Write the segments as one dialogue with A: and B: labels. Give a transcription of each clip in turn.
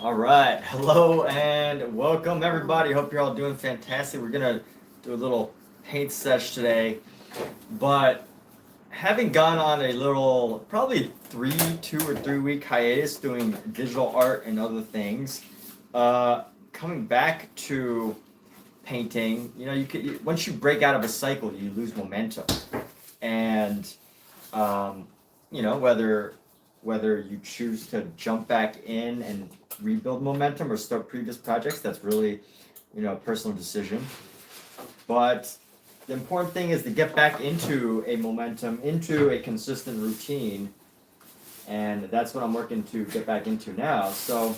A: All right, hello and welcome everybody. Hope you're all doing fantastic. We're gonna do a little paint sesh today, but having gone on a little, probably 2 or 3 week hiatus doing digital art and other things, coming back to painting, once you break out of a cycle, you lose momentum, and whether you choose to jump back in and rebuild momentum or start previous projects, that's really, a personal decision. But the important thing is to get back into a momentum, into a consistent routine, and that's what I'm working to get back into now. So,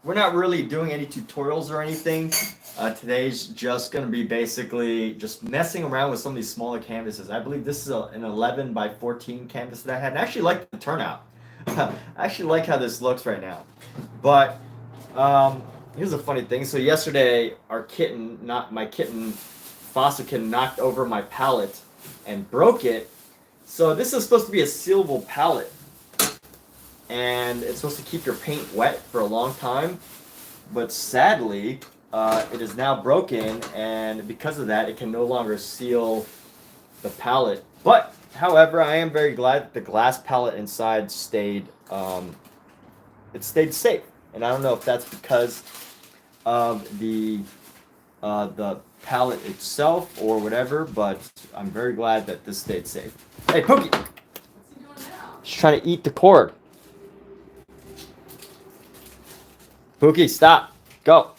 A: we're not really doing any tutorials or anything. Today's just going to be basically just messing around with some of these smaller canvases. I believe this is an 11 by 14 canvas that I had, and I actually like the turnout. I actually like how this looks right now. But here's a funny thing. So yesterday, our kitten, not my kitten, foster kitten, knocked over my palette and broke it. So this is supposed to be a sealable palette, and it's supposed to keep your paint wet for a long time. But sadly, it is now broken, and because of that, it can no longer seal the palette. But, however, I am very glad that the glass palette inside stayed safe. And I don't know if that's because of the palette itself or whatever, but I'm very glad that this stayed safe. Hey, Pookie! What's he doing now? She's trying to eat the cord. Pookie, stop. Go.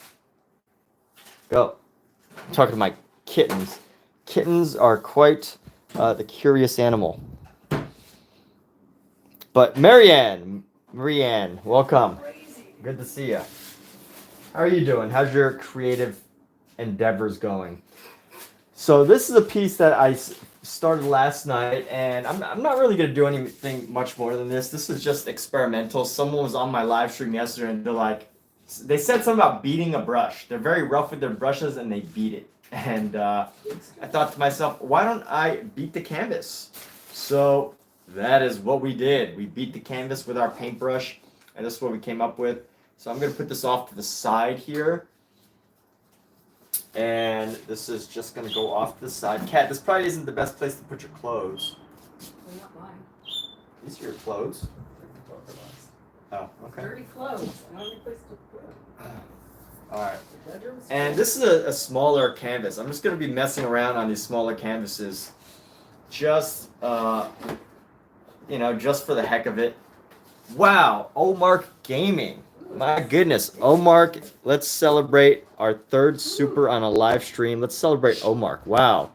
A: Go. I'm talking to my kittens. Kittens are quite the curious animal. But Marianne, welcome. Good to see you. How are you doing? How's your creative endeavors going? So this is a piece that I started last night, and I'm not really going to do anything much more than this. This is just experimental. Someone was on my live stream yesterday, and they said something about beating a brush. They're very rough with their brushes, and they beat it. And I thought to myself, why don't I beat the canvas? So that is what we did. We beat the canvas with our paintbrush, and this is what we came up with. So I'm going to put this off to the side here. And this is just going to go off to the side. Kat, this probably isn't the best place to put your clothes.
B: They're not mine.
A: These are your clothes? Oh, okay.
B: Dirty clothes. I don't have any place to put them.
A: Alright. And this is a smaller canvas. I'm just going to be messing around on these smaller canvases. Just, just for the heck of it. Wow, Omark Gaming. My goodness, Omark, let's celebrate our third super on a live stream. Let's celebrate Omark. Wow.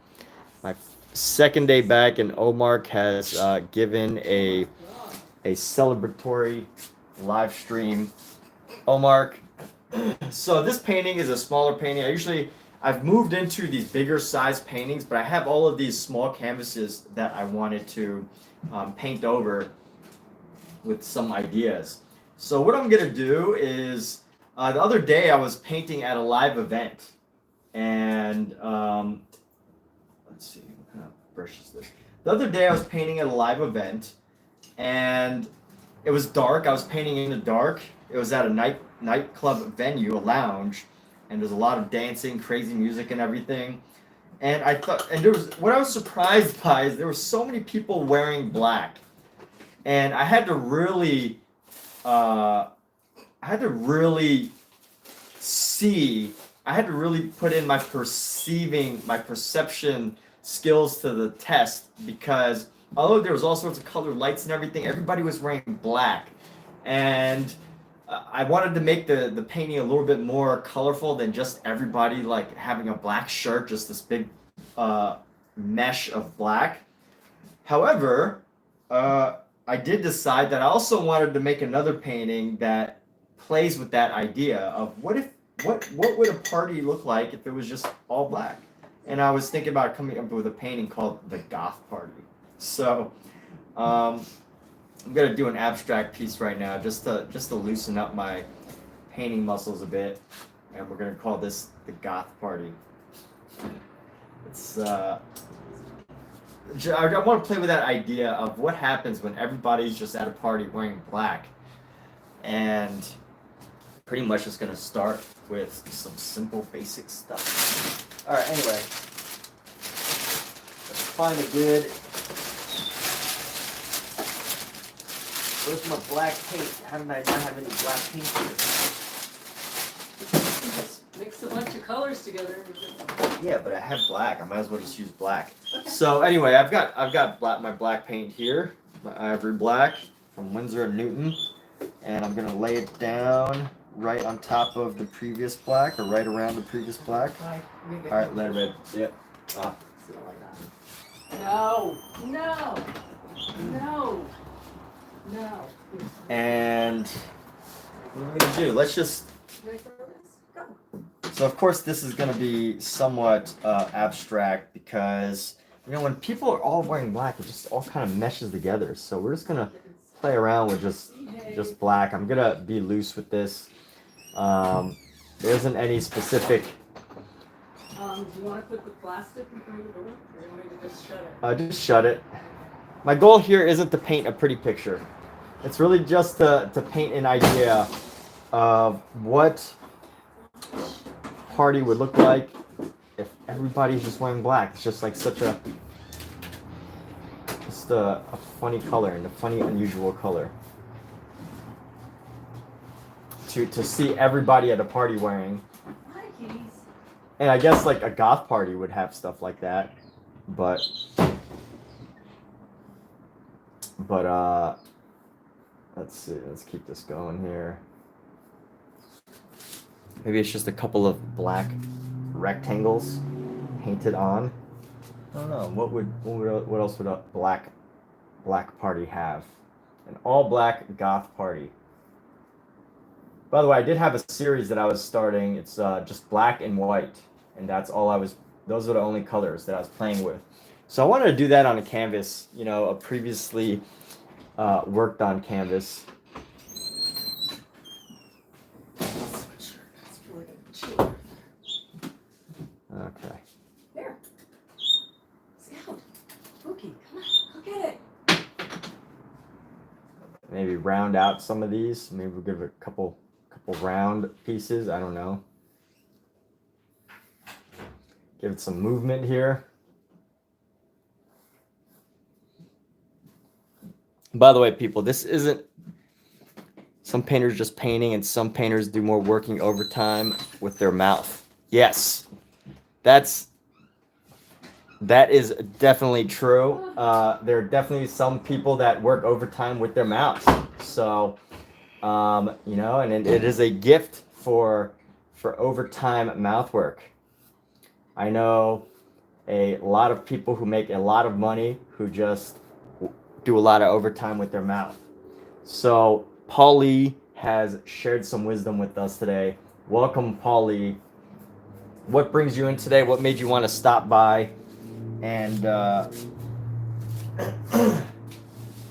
A: My second day back, and Omark has given a celebratory live stream. Omark. So this painting is a smaller painting. I've moved into these bigger size paintings, but I have all of these small canvases that I wanted to paint over with some ideas. So what I'm going to do is, the other day I was painting at a live event, and let's see, what kind of brush is this? The other day I was painting at a live event, and it was dark. I was painting in the dark. It was at a nightclub venue, a lounge, and there's a lot of dancing, crazy music and everything. And what I was surprised by is there were so many people wearing black, and I had to really put in my perception skills to the test, because although there was all sorts of colored lights and everything, everybody was wearing black. And I wanted to make the painting a little bit more colorful than just everybody like having a black shirt, just this big mesh of black. However, I did decide that I also wanted to make another painting that plays with that idea of what would a party look like if it was just all black. And I was thinking about coming up with a painting called The Goth Party. So I'm gonna do an abstract piece right now just to loosen up my painting muscles a bit, and we're gonna call this The Goth Party. It's I want to play with that idea of what happens when everybody's just at a party wearing black. And pretty much just going to start with some simple basic stuff. Alright, anyway. Let's find a good... Where's my black paint? How did I not have any black paint here?
B: Just mix a bunch of colors together.
A: Yeah, but I have black. I might as well just use black. So anyway, I've got my black paint here, my ivory black from Winsor & Newton, and I'm gonna lay it down right on top of the previous black, or right around the previous black. All right, let it red. Yep.
B: No, no, no, no.
A: And what are we gonna do? Let's just.
B: Ready for this? Go.
A: So of course this is going to be somewhat abstract because when people are all wearing black, it just all kind of meshes together. So we're just going to play around with just black. I'm going to be loose with this. There isn't any specific.
B: Do you want to put the plastic in front of the door, or do you want me to just shut it?
A: Just shut it. My goal here isn't to paint a pretty picture. It's really just to paint an idea of what party would look like if everybody's just wearing black. It's just like such a funny color and a funny unusual color to see everybody at a party wearing.
B: Hi, kitties.
A: And I guess like a goth party would have stuff like that, but let's see, let's keep this going here. Maybe it's just a couple of black rectangles painted on. I don't know. What else would a black party have? An all black goth party. By the way, I did have a series that I was starting. It's just black and white, and that's all I was. Those are the only colors that I was playing with. So I wanted to do that on a canvas. A previously worked on canvas. Okay.
B: There. Scout. Pookie, come on, go get it.
A: Maybe round out some of these. Maybe we'll give it a couple round pieces. I don't know. Give it some movement here. By the way, people, this isn't some painters just painting and some painters do more working overtime with their mouth. Yes, that is definitely true. There are definitely some people that work overtime with their mouths. So, and it is a gift for overtime mouth work. I know a lot of people who make a lot of money who just do a lot of overtime with their mouth. So Paul Lee has shared some wisdom with us today. Welcome, Paul Lee. What brings you in today? What made you want to stop by? And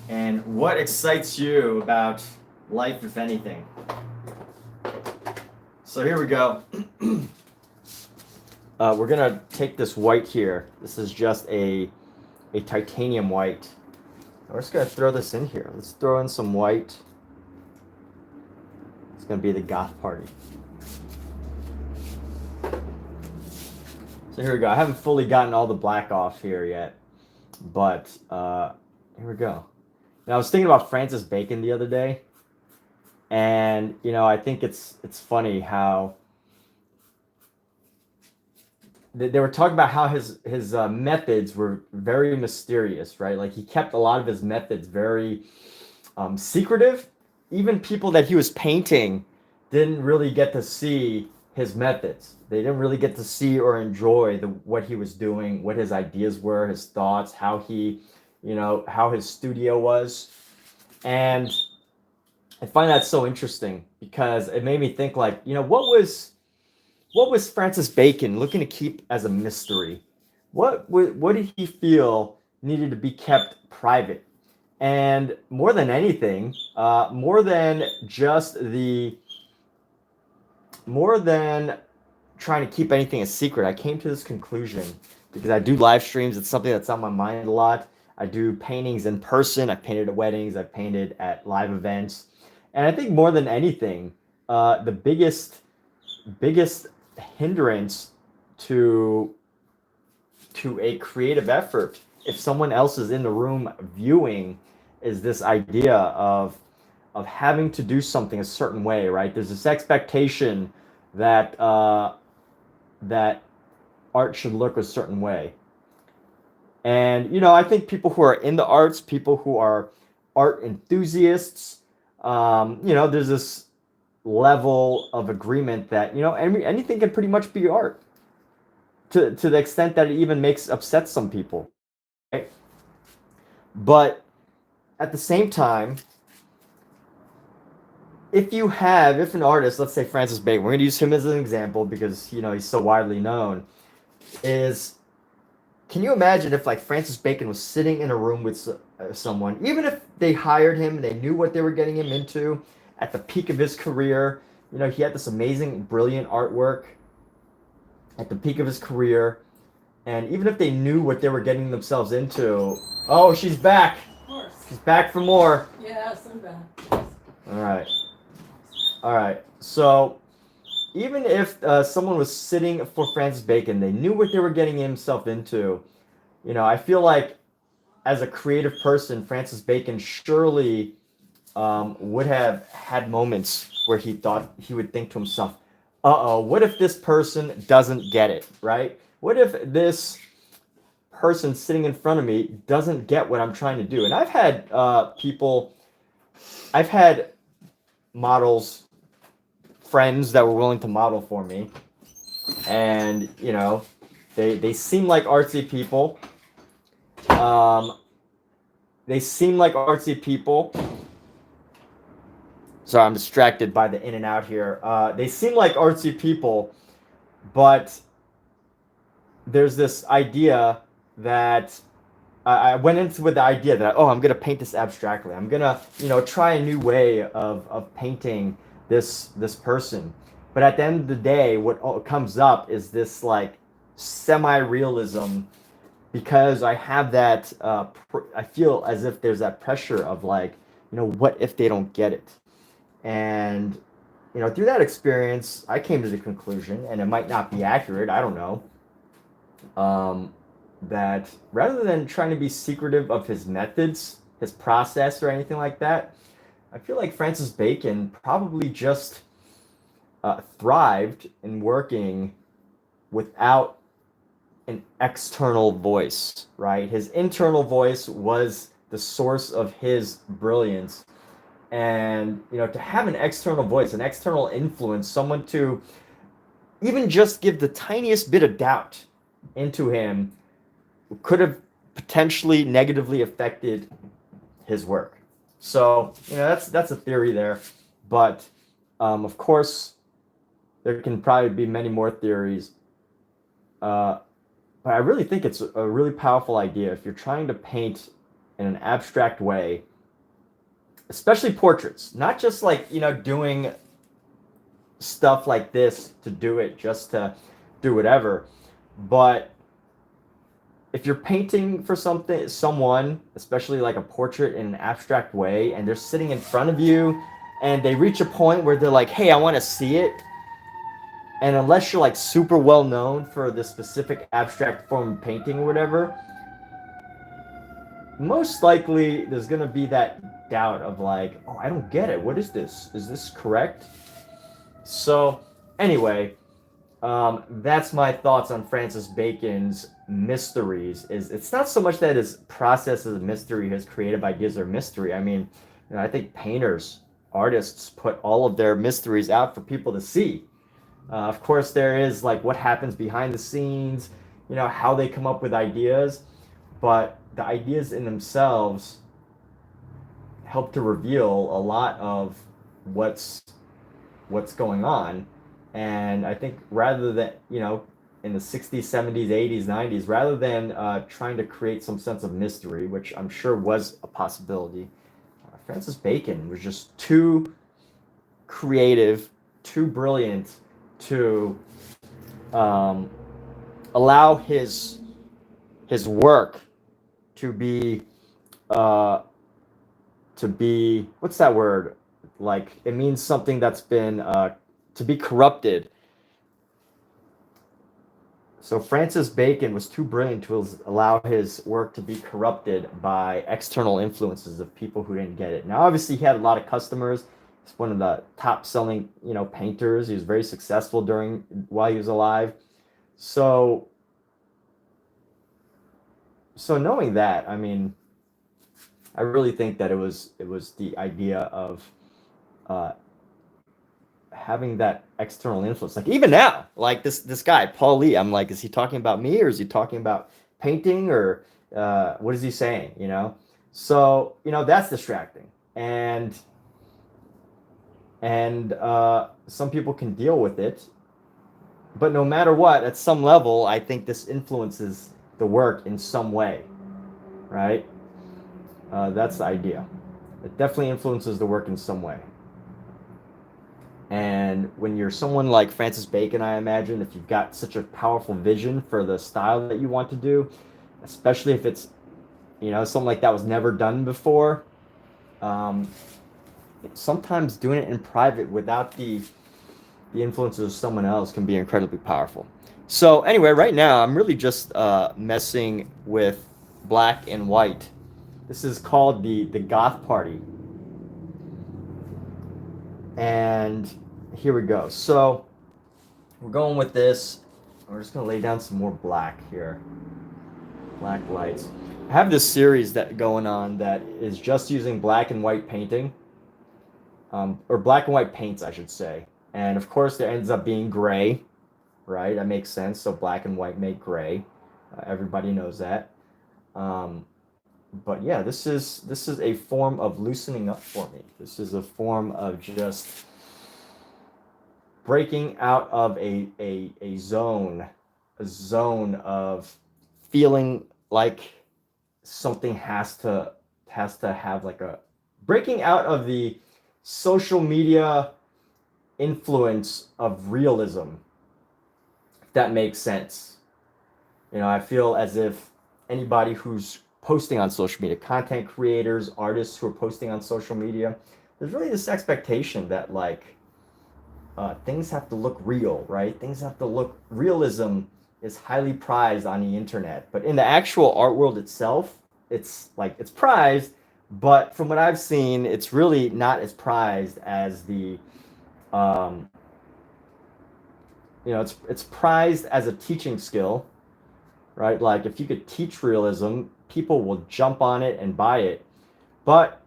A: and what excites you about life, if anything? So here we go. We're gonna take this white here. This is just a titanium white. We're just gonna throw this in here. Let's throw in some white. It's gonna be the goth party. So here we go. I haven't fully gotten all the black off here yet, but here we go. Now I was thinking about Francis Bacon the other day, and I think it's funny how they were talking about how his methods were very mysterious, right? Like he kept a lot of his methods very secretive. Even people that he was painting didn't really get to see his methods. They didn't really get to see or enjoy what he was doing, what his ideas were, his thoughts, how he, how his studio was. And I find that so interesting because it made me think like, what was Francis Bacon looking to keep as a mystery? What did he feel needed to be kept private? And more than anything, more than trying to keep anything a secret, I came to this conclusion because I do live streams. It's something that's on my mind a lot. I do paintings in person. I've painted at weddings. I've painted at live events. And I think more than anything, the biggest hindrance to a creative effort, if someone else is in the room viewing, is this idea of having to do something a certain way, right? There's this expectation that that art should look a certain way. And I think people who are in the arts, people who are art enthusiasts, there's this level of agreement that anything can pretty much be art, to the extent that it even upsets some people, right? But at the same time, if an artist, let's say Francis Bacon, we're going to use him as an example because he's so widely known, can you imagine if like Francis Bacon was sitting in a room with someone, even if they hired him and they knew what they were getting him into at the peak of his career? He had this amazing, brilliant artwork at the peak of his career, and even if they knew what they were getting themselves into, oh, she's back.
B: Of course.
A: She's back for more.
B: Yes, I'm back.
A: All right. So even if someone was sitting for Francis Bacon, they knew what they were getting himself into. I feel like as a creative person, Francis Bacon surely would have had moments where he would think to himself, uh-oh, what if this person doesn't get it, right? What if this person sitting in front of me doesn't get what I'm trying to do? And I've had models, friends that were willing to model for me, and they seem like artsy people. Sorry, I'm distracted by the in and out here. They seem like artsy people, but there's this idea that I went into with the idea that, I'm going to paint this abstractly. I'm going to, try a new way of painting this person. But at the end of the day, what comes up is this like semi-realism, because I have that, I feel as if there's that pressure of like, what if they don't get it? And, through that experience, I came to the conclusion, and it might not be accurate, I don't know, that rather than trying to be secretive of his methods, his process, or anything like that, I feel like Francis Bacon probably just thrived in working without an external voice, right? His internal voice was the source of his brilliance. And, to have an external voice, an external influence, someone to even just give the tiniest bit of doubt into him could have potentially negatively affected his work. So, that's a theory there. But, of course, there can probably be many more theories. But I really think it's a really powerful idea if you're trying to paint in an abstract way, especially portraits, not just like, doing stuff like this to do it, just to do whatever. But if you're painting for someone, especially like a portrait in an abstract way, and they're sitting in front of you and they reach a point where they're like, hey, I want to see it. And unless you're like super well known for this specific abstract form of painting or whatever, most likely there's going to be that doubt of like, oh, I don't get it. What is this? Is this correct? So anyway, that's my thoughts on Francis Bacon's mysteries. It's not so much that his process is a mystery, his creative ideas are a mystery. I mean, I think painters, artists put all of their mysteries out for people to see. Of course, there is like what happens behind the scenes, how they come up with ideas, but the ideas in themselves help to reveal a lot of what's going on. And I think rather than, in the 60s, 70s, 80s, 90s, rather than trying to create some sense of mystery, which I'm sure was a possibility, Francis Bacon was just too creative, too brilliant to allow his his work to be what's that word? Like, it means something that's been to be corrupted. So Francis Bacon was too brilliant to allow his work to be corrupted by external influences of people who didn't get it. Now, obviously, he had a lot of customers. He's one of the top-selling, painters. He was very successful while he was alive. So knowing that, I mean, I really think that it was the idea of having that external influence. Like, even now, like this guy Paul Lee, I'm like, is he talking about me, or is he talking about painting, or what is he saying? So that's distracting, and some people can deal with it, but no matter what, at some level, I think this influences the work in some way, right? That's the idea. It definitely influences the work in some way. And when you're someone like Francis Bacon, I imagine, if you've got such a powerful vision for the style that you want to do, especially if it's, something like that was never done before, sometimes doing it in private without the influences of someone else can be incredibly powerful. So anyway, right now I'm really just messing with black and white. This is called the Goth Party. And here we go. So we're going with this. We're just going to lay down some more black here. Black lights. I have this series going on that is just using black and white painting. Or black and white paints, I should say. And of course, there ends up being gray, right? That makes sense. So black and white make gray. Everybody knows that. But yeah, this is a form of loosening up for me. This is a form of just breaking out of a zone of feeling like something has to have like a breaking out of the social media influence of realism, if that makes sense. I feel as if anybody who's posting on social media, content creators, artists who are posting on social media, there's really this expectation that things have to look real, right? Things have to look, realism is highly prized on the internet, but in the actual art world itself, it's prized, but from what I've seen, it's really not as prized as the it's prized as a teaching skill, right? Like, if you could teach realism, people will jump on it and buy it. But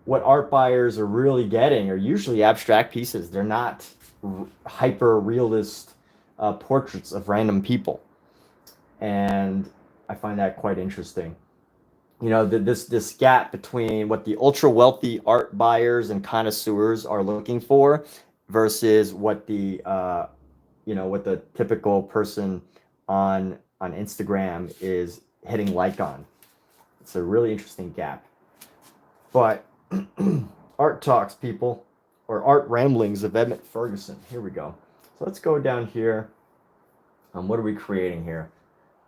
A: what art buyers are really getting are usually abstract pieces. They're not hyper realist portraits of random people. And I find that quite interesting. This gap between what the ultra wealthy art buyers and connoisseurs are looking for versus what the what the typical person on Instagram is hitting like on. It's a really interesting gap. But art talks, people, or art ramblings of Emmett Ferguson. Here we go. So let's go down here. What are we creating here?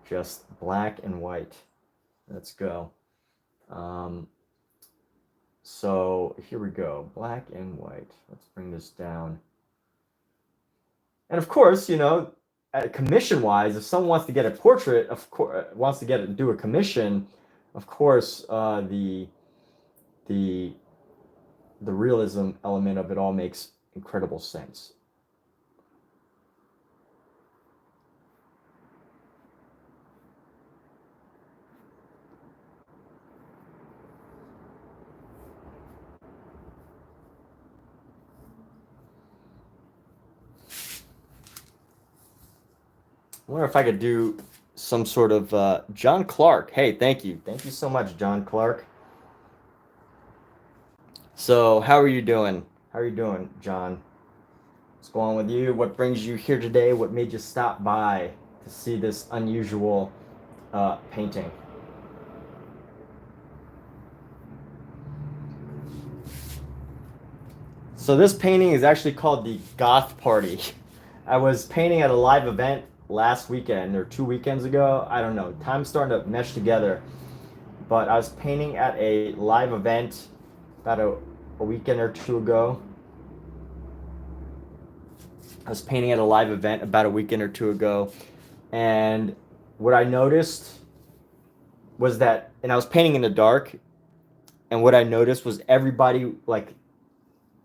A: Just black and white. Let's go. So here we go. Black and white. Let's bring this down. And of course, commission-wise, if someone wants to get a portrait, of course, wants to do a commission, of course, the realism element of it all makes incredible sense. I wonder if I could do some sort of John Clark. Hey, thank you so much, John Clark. So how are you doing? John? What's going on with you? What brings you here today? What made you stop by to see this unusual painting? So this painting is actually called the Goth Party. I was painting at a live event last weekend or 2 weekends ago. I don't know. Time's starting to mesh together. But I was painting at a live event about a weekend or two ago. I was painting at a live event about a weekend or two ago. And what I noticed was that, and I was painting in the dark, and what I noticed was everybody, like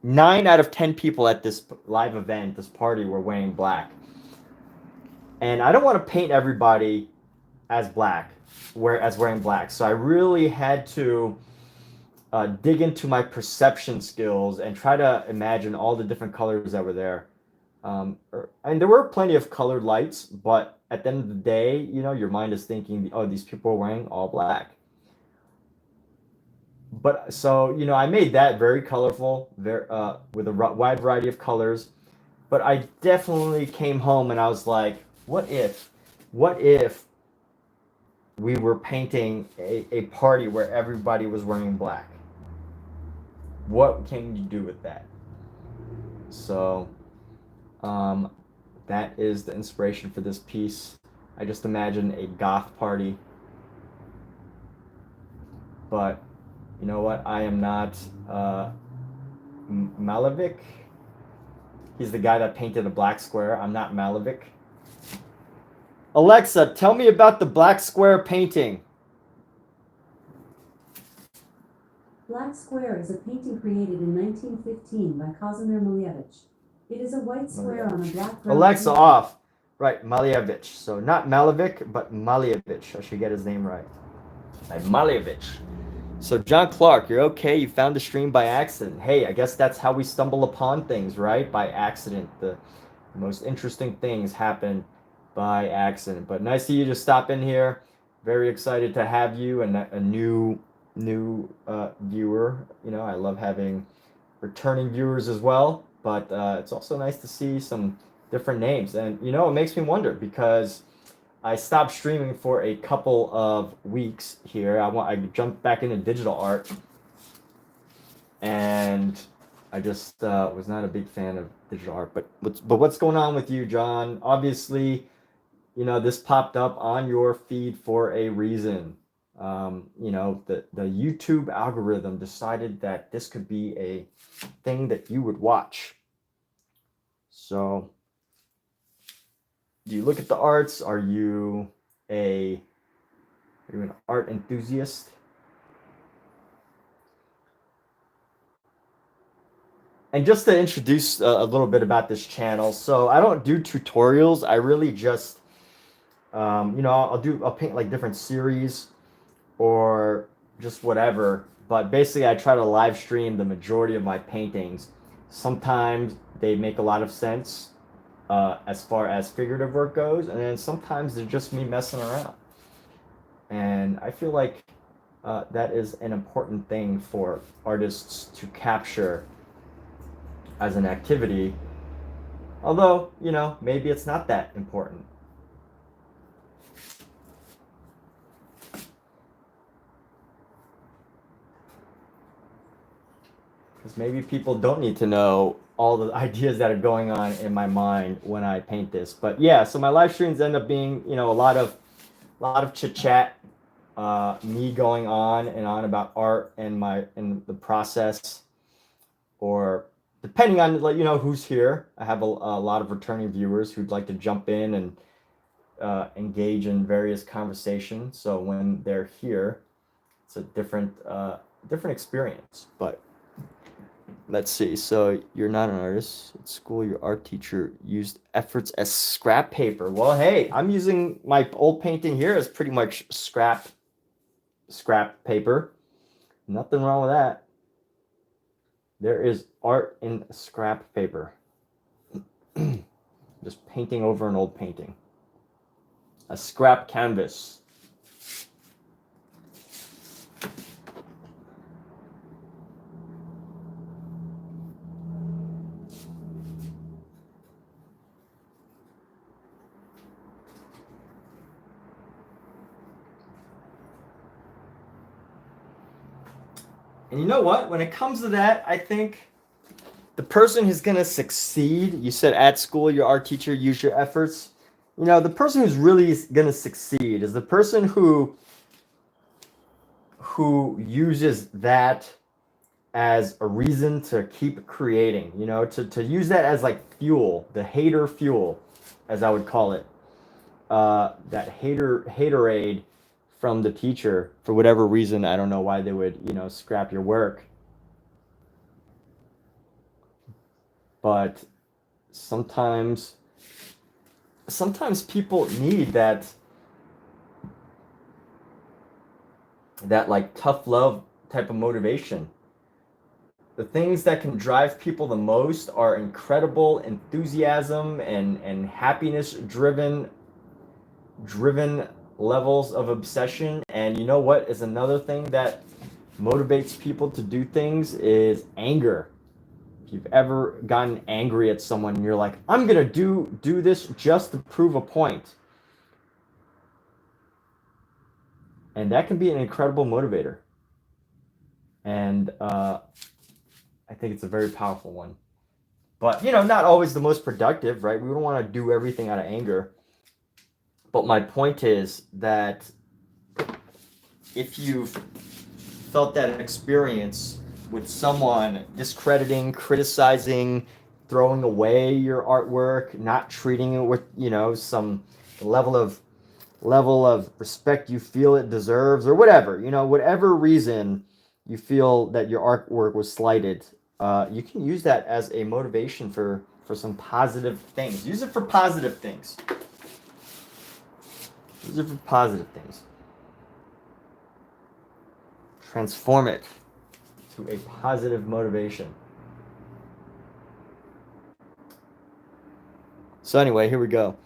A: 9 out of 10 people at this live event, this party, were wearing black. And I don't want to paint everybody as black, wearing black. So I really had to dig into my perception skills and try to imagine all the different colors that were there. And there were plenty of colored lights, but at the end of the day, you know, your mind is thinking, oh, these people are wearing all black. But so, you know, I made that very colorful, with a wide variety of colors. But I definitely came home and I was like, what if we were painting a party where everybody was wearing black? What can you do with that? So that is the inspiration for this piece. I just imagine a goth party. But you know what? I am not Malevich. He's the guy that painted a black square. I'm not Malevich. Alexa, tell me about the black square painting.
B: Black Square is a painting created in 1915 by Kazimir Malevich. It is a white square on a black ground.
A: Alexa off. Right, Malevich. So not Malevich, but Malevich. I should get his name right. Malevich. So John Clark, you're okay. You found the stream by accident. Hey, I guess that's how we stumble upon things, right? By accident. The most interesting things happen by accident. But nice of you to stop in here. Very excited to have you and a new viewer. You know, I love having returning viewers as well, but it's also nice to see some different names. And you know, it makes me wonder, because I stopped streaming for a couple of weeks here. I jumped back into digital art, and I just was not a big fan of digital art. But what's going on with you, John? Obviously, you know, this popped up on your feed for a reason. You know, the YouTube algorithm decided that this could be a thing that you would watch. So, do you look at the arts? Are you an art enthusiast? And just to introduce a little bit about this channel, so I don't do tutorials. I really just, you know, I'll paint like different series or just whatever. But basically, I try to live stream the majority of my paintings. Sometimes they make a lot of sense as far as figurative work goes, and then sometimes they're just me messing around. And I feel like that is an important thing for artists to capture as an activity. Although, you know, maybe it's not that important. Because maybe people don't need to know all the ideas that are going on in my mind when I paint this. But yeah, so my live streams end up being, you know, a lot of chit chat, me going on and on about art and the process, or depending on, like, you know, who's here. I have a lot of returning viewers who'd like to jump in and engage in various conversations. So when they're here, it's a different experience. But let's see. So you're not an artist at school. Your art teacher used efforts as scrap paper. Well, hey, I'm using my old painting here as pretty much scrap paper. Nothing wrong with that. There is art in scrap paper. Just painting over an old painting. A scrap canvas. And you know what? When it comes to that, I think the person who's going to succeed, you said at school, your art teacher used your efforts. you know, the person who's really going to succeed is the person who uses that as a reason to keep creating, you know, to use that as like fuel, the hater fuel, as I would call it. That haterade from the teacher for whatever reason. I don't know why they would, you know, scrap your work. But sometimes people need that like tough love type of motivation. The things that can drive people the most are incredible enthusiasm and happiness driven levels of obsession. And you know what is another thing that motivates people to do things is anger. If you've ever gotten angry at someone and you're like, I'm gonna do this just to prove a point. And that can be an incredible motivator. And I think it's a very powerful one. But, you know, not always the most productive, right? We don't want to do everything out of anger. But my point is that if you've felt that experience with someone discrediting, criticizing, throwing away your artwork, not treating it with, you know, some level of respect you feel it deserves, or whatever, you know, whatever reason you feel that your artwork was slighted, you can use that as a motivation for some positive things. Use it for positive things. Use it for positive things. Transform it to a positive motivation. So anyway, here we go.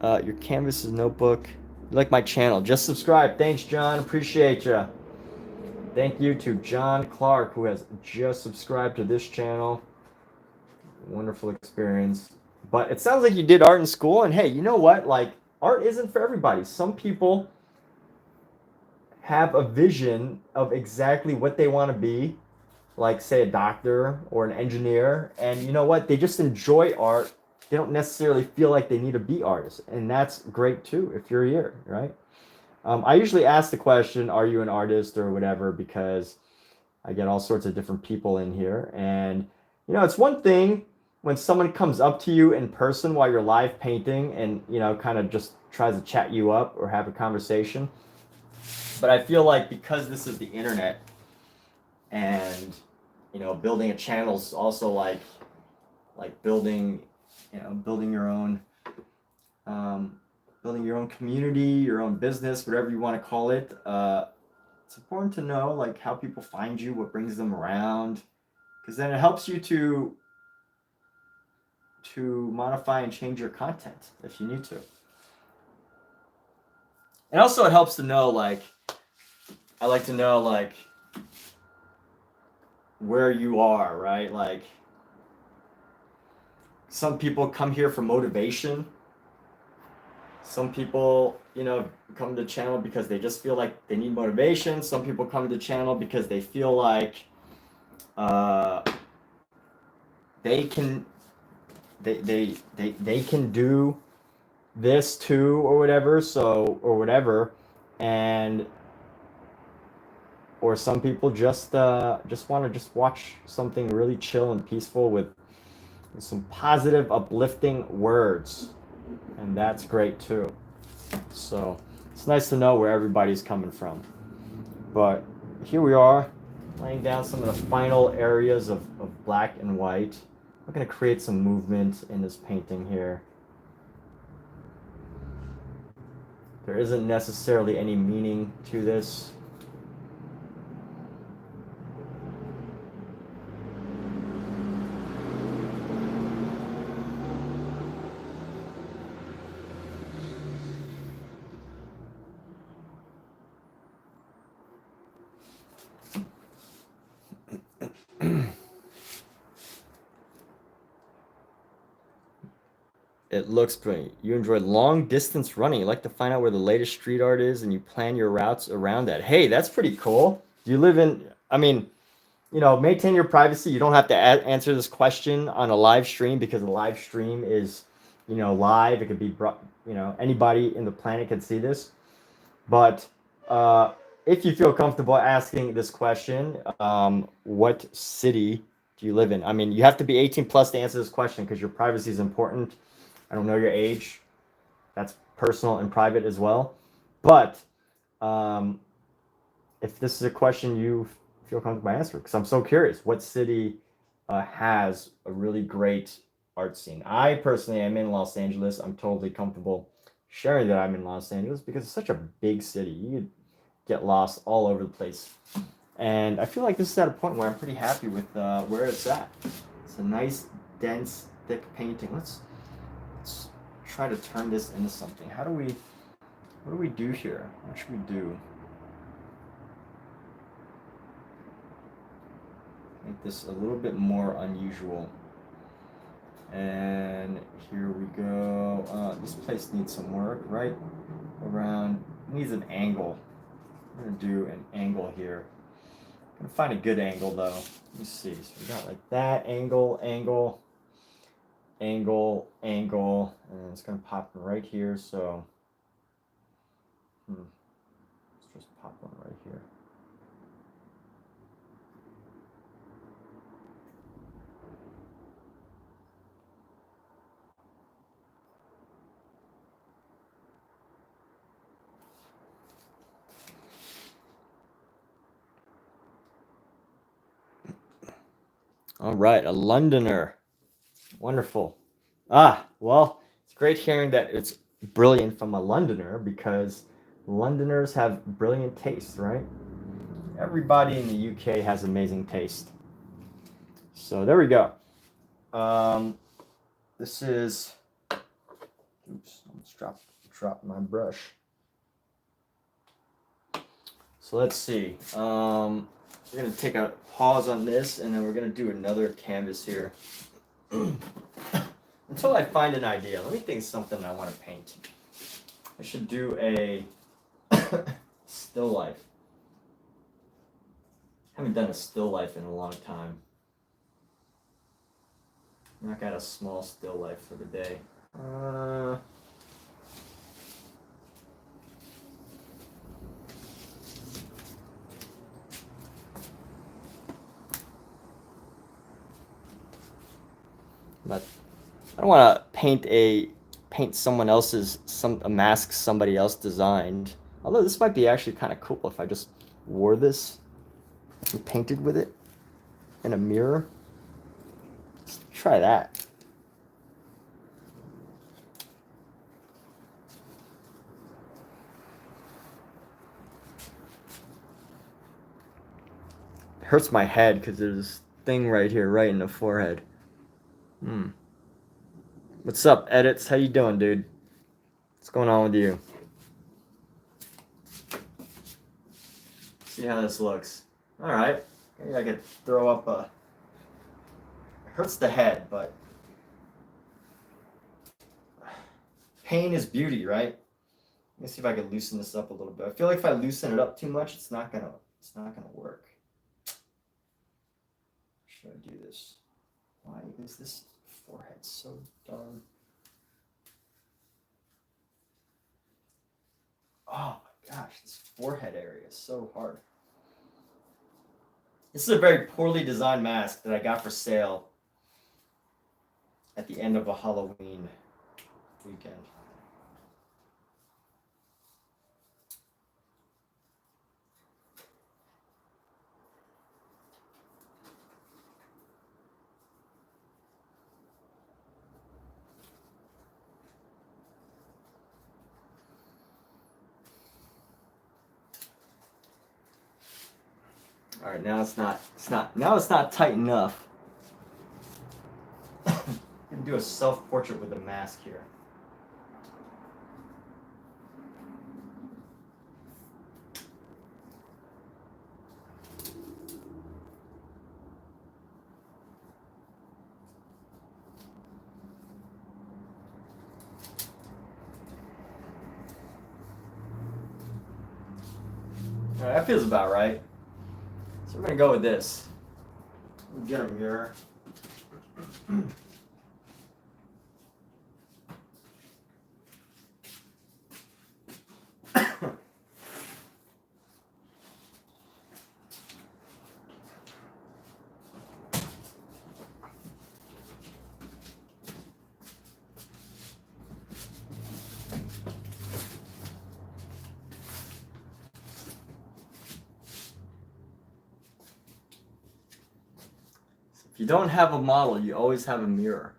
A: Your canvas is notebook. You like my channel, just subscribe. Thanks, John. Appreciate you. Thank you to John Clark, who has just subscribed to this channel. Wonderful experience. But it sounds like you did art in school, and hey, you know what? Like, art isn't for everybody. Some people have a vision of exactly what they want to be, like, say, a doctor or an engineer, and you know what? They just enjoy art. They don't necessarily feel like they need to be artists, and that's great too if you're here, right? I usually ask the question, are you an artist or whatever, because I get all sorts of different people in here. And, you know, it's one thing when someone comes up to you in person while you're live painting and, you know, kind of just tries to chat you up or have a conversation. But I feel like because this is the internet and, you know, building a channel is also like building, you know, building your own community, your own business, whatever you want to call it. It's important to know like how people find you, what brings them around, because then it helps you to modify and change your content if you need to. And also it helps to know, like, I like to know like where you are, right? Like, some people come here for motivation. Some people, you know, come to the channel because they just feel like they need motivation. Some people come to the channel because they feel like they can do this too, or whatever. And or some people just want to watch something really chill and peaceful with some positive, uplifting words. And that's great too. So it's nice to know where everybody's coming from. But here we are, laying down some of the final areas of black and white. We're going to create some movement in this painting here. There isn't necessarily any meaning to this. It looks great. You enjoy long distance running. You like to find out where the latest street art is and you plan your routes around that. Hey, that's pretty cool. Do you live in, I mean, you know, maintain your privacy. You don't have to answer this question on a live stream because a live stream is live. It could be, anybody in the planet can see this. But if you feel comfortable asking this question, what city do you live in? I mean, you have to be 18 plus to answer this question because your privacy is important. I don't know your age. That's personal and private as well. But if this is a question you feel comfortable answering, because I'm so curious, what city has a really great art scene? I personally am in Los Angeles. I'm totally comfortable sharing that I'm in Los Angeles because it's such a big city. You get lost all over the place. And I feel like this is at a point where I'm pretty happy with where it's at. It's a nice, dense, thick painting. Let's try to turn this into something. What do we do here? What should we do? Make this a little bit more unusual. And here we go. This place needs some work, right? Needs an angle. I'm gonna do an angle here. I'm gonna find a good angle though. Let me see. So we got like that angle, angle, angle, angle, and it's gonna pop right here. So let's just pop one right here. All right, a Londoner. Wonderful. Well, it's great hearing that it's brilliant from a Londoner because Londoners have brilliant taste, right? Everybody in the UK has amazing taste. So there we go. This is, oops, let's drop my brush. So let's see. We're gonna take a pause on this and then we're gonna do another canvas here. Until I find an idea, let me think of something I want to paint. I should do a still life. Haven't done a still life in a long time. I got a small still life for the day. But I don't want to paint someone else's a mask somebody else designed. Although this might be actually kind of cool if I just wore this and painted with it in a mirror. Let's try that. It hurts my head because there's this thing right here, right in the forehead. What's up, Edits? How you doing, dude? What's going on with you? See how this looks. All right. Maybe I could throw up a... It hurts the head, but... Pain is beauty, right? Let me see if I can loosen this up a little bit. I feel like if I loosen it up too much, it's not gonna work. Should I do this? Why is this forehead so darn... Oh my gosh, this forehead area is so hard. This is a very poorly designed mask that I got for sale at the end of a Halloween weekend. All right, now it's not tight enough. I'm gonna do a self-portrait with a mask here. All right, that feels about right. So we're gonna go with this. We'll get a mirror. If you don't have a model, you always have a mirror.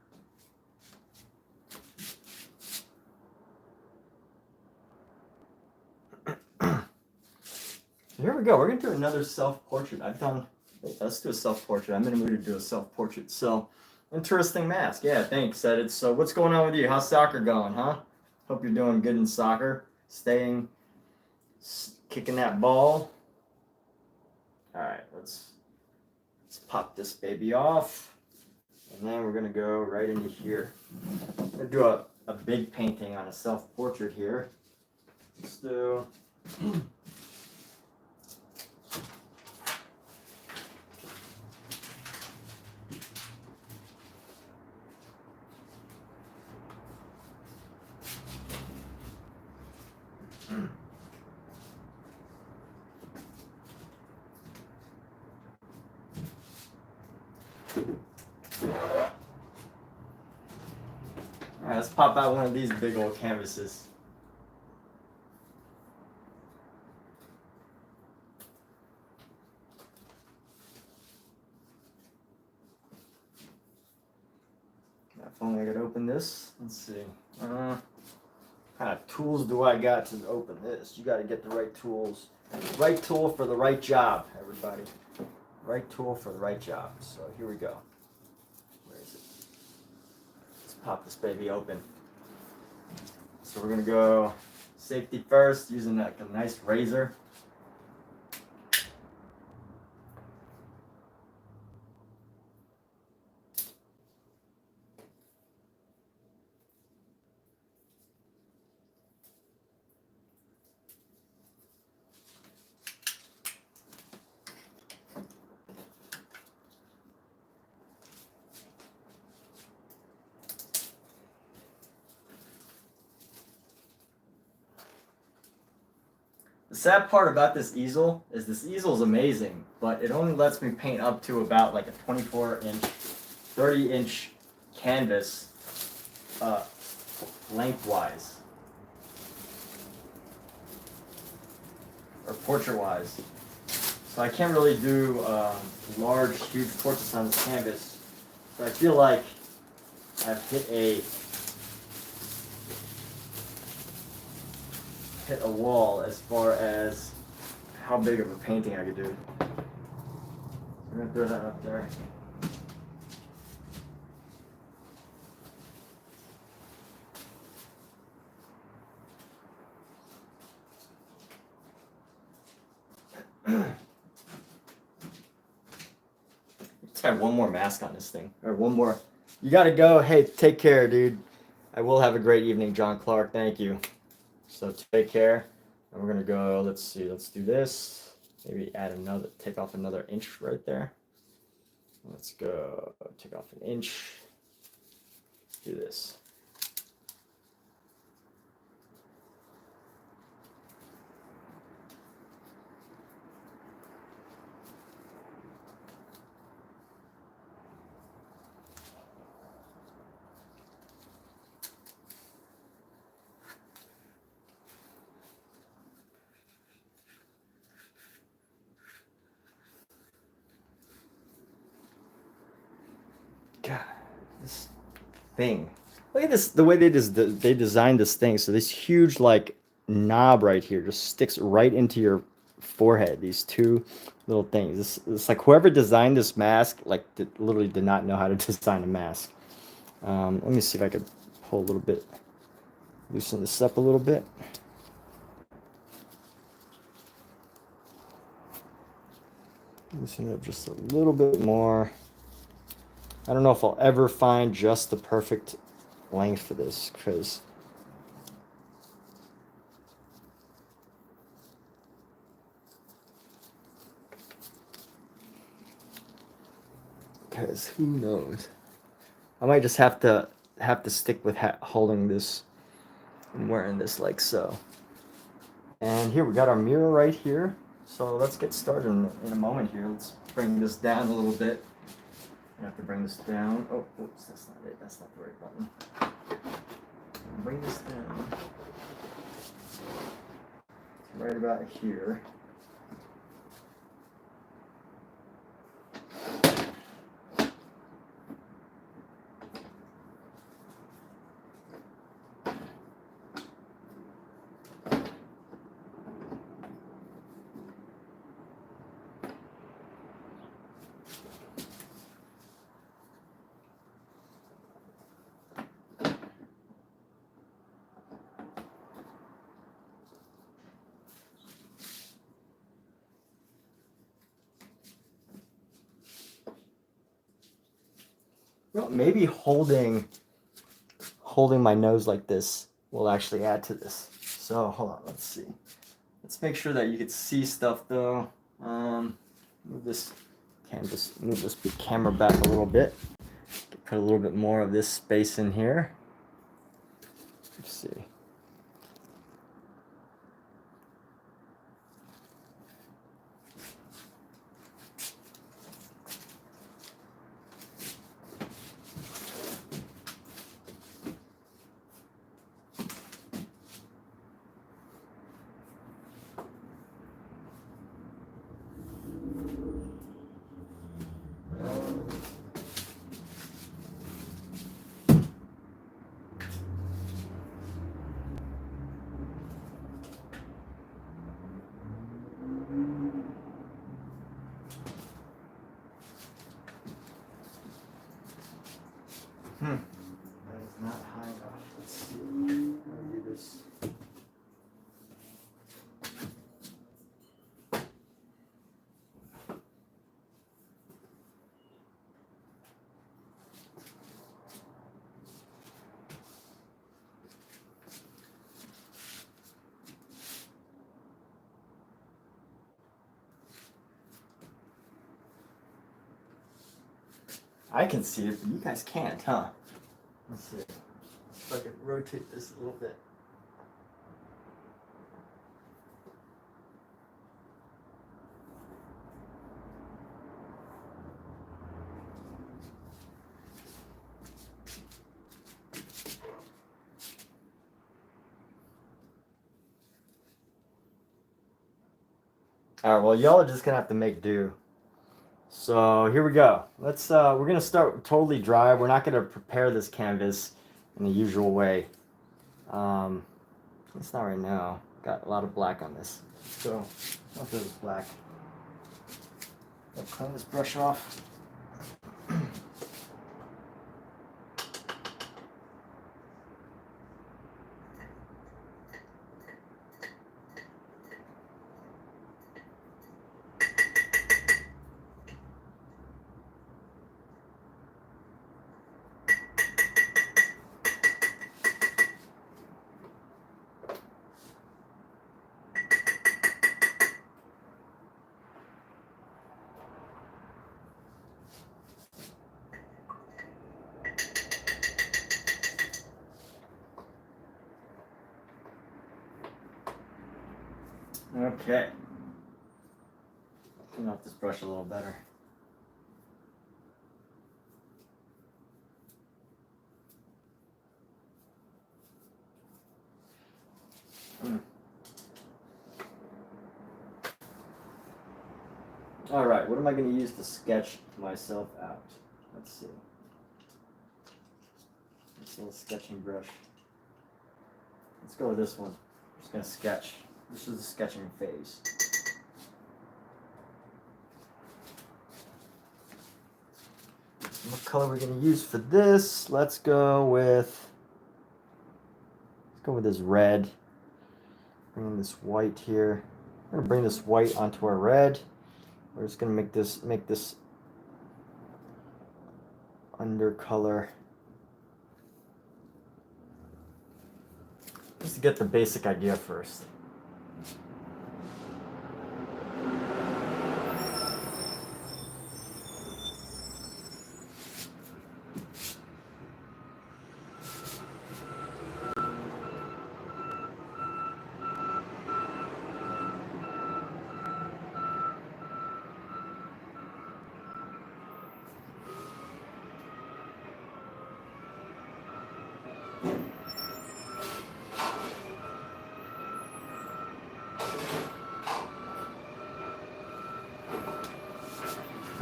A: Here we go. We're gonna do another self-portrait. Let's do a self-portrait. I'm in the mood to do a self-portrait. So, interesting mask. Yeah, thanks, Edit. So, what's going on with you? How's soccer going, huh? Hope you're doing good in soccer. Kicking that ball. All right, let's pop this baby off, and then we're gonna go right into here. I'm gonna do a big painting on a self-portrait here. Let's do. Alright, let's pop out one of these big old canvases. If only I could open this. Let's see. What kind of tools do I got to open this? You got to get the right tools. Right tool for the right job, everybody. Right tool for the right job. So here we go. Where is it? Let's pop this baby open. So we're gonna go safety first, using like a nice razor. The sad part about this easel is amazing, but it only lets me paint up to about like a 24-inch, 30-inch canvas lengthwise, or portrait-wise. So I can't really do large, huge portraits on this canvas. So I feel like I've hit a wall as far as how big of a painting I could do. I'm gonna throw that up there. Let's have one more mask on this thing, or one more. You gotta go. Hey, take care, dude. I will have a great evening, John Clark. Thank you. So take care, and we're gonna go. Let's see. Let's do this. Maybe take off another inch right there. Let's go. Take off an inch. Let's do this. God, this thing. Look at this, the way they designed this thing. So this huge like knob right here just sticks right into your forehead. These two little things. It's like whoever designed this mask like literally did not know how to design a mask. Let me see if I could pull a little bit, loosen this up a little bit. Loosen it up just a little bit more. I don't know if I'll ever find just the perfect length for this, because who knows? I might just have to stick with holding this and wearing this like so. And here we got our mirror right here. So let's get started in a moment here. Let's bring this down a little bit. I have to bring this down. Oh, oops, that's not it. That's not the right button. Bring this down. Right about here. Well, maybe holding my nose like this will actually add to this. So hold on, let's see. Let's make sure that you can see stuff though. Move this canvas, move this camera back a little bit. Put a little bit more of this space in here. Let's see. That is not high enough. Let's see. How do do this? I can see it, but you guys can't, huh? Let's see. If I can rotate this a little bit. All right, well, y'all are just gonna have to make do. So here we go. Let's we're gonna start totally dry. We're not gonna prepare this canvas in the usual way. It's not right now. Got a lot of black on this. So I'll do this black. I'll clean this brush off. Okay. Clean off this brush a little better. All right, what am I going to use to sketch myself out? Let's see. This little sketching brush. Let's go with this one. I'm just going to sketch. This is the sketching phase. What color we're going to use for this? Let's go with this red. Bring in this white here. We're going to bring this white onto our red. We're just going to make this undercolor. Just to get the basic idea first.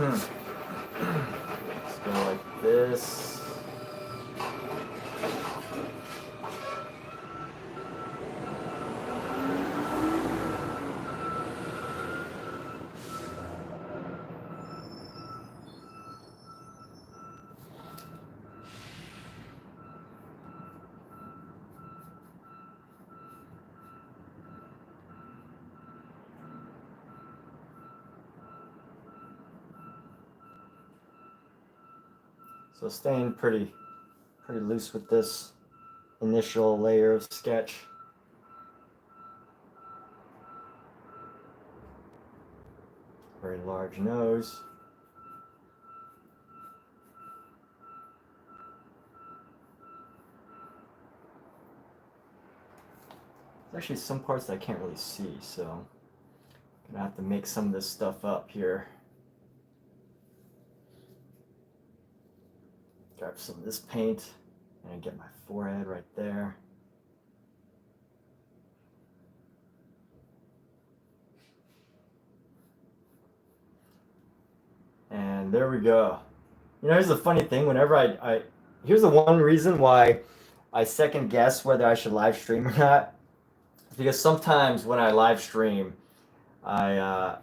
A: Let's go like this. So staying pretty loose with this initial layer of sketch. Very large nose. There's actually some parts that I can't really see, so I'm gonna have to make some of this stuff up here. Grab some of this paint and get my forehead right there. And there we go. You know, here's the funny thing. Whenever here's the one reason why I second guess whether I should live stream or not. Because sometimes when I live stream, you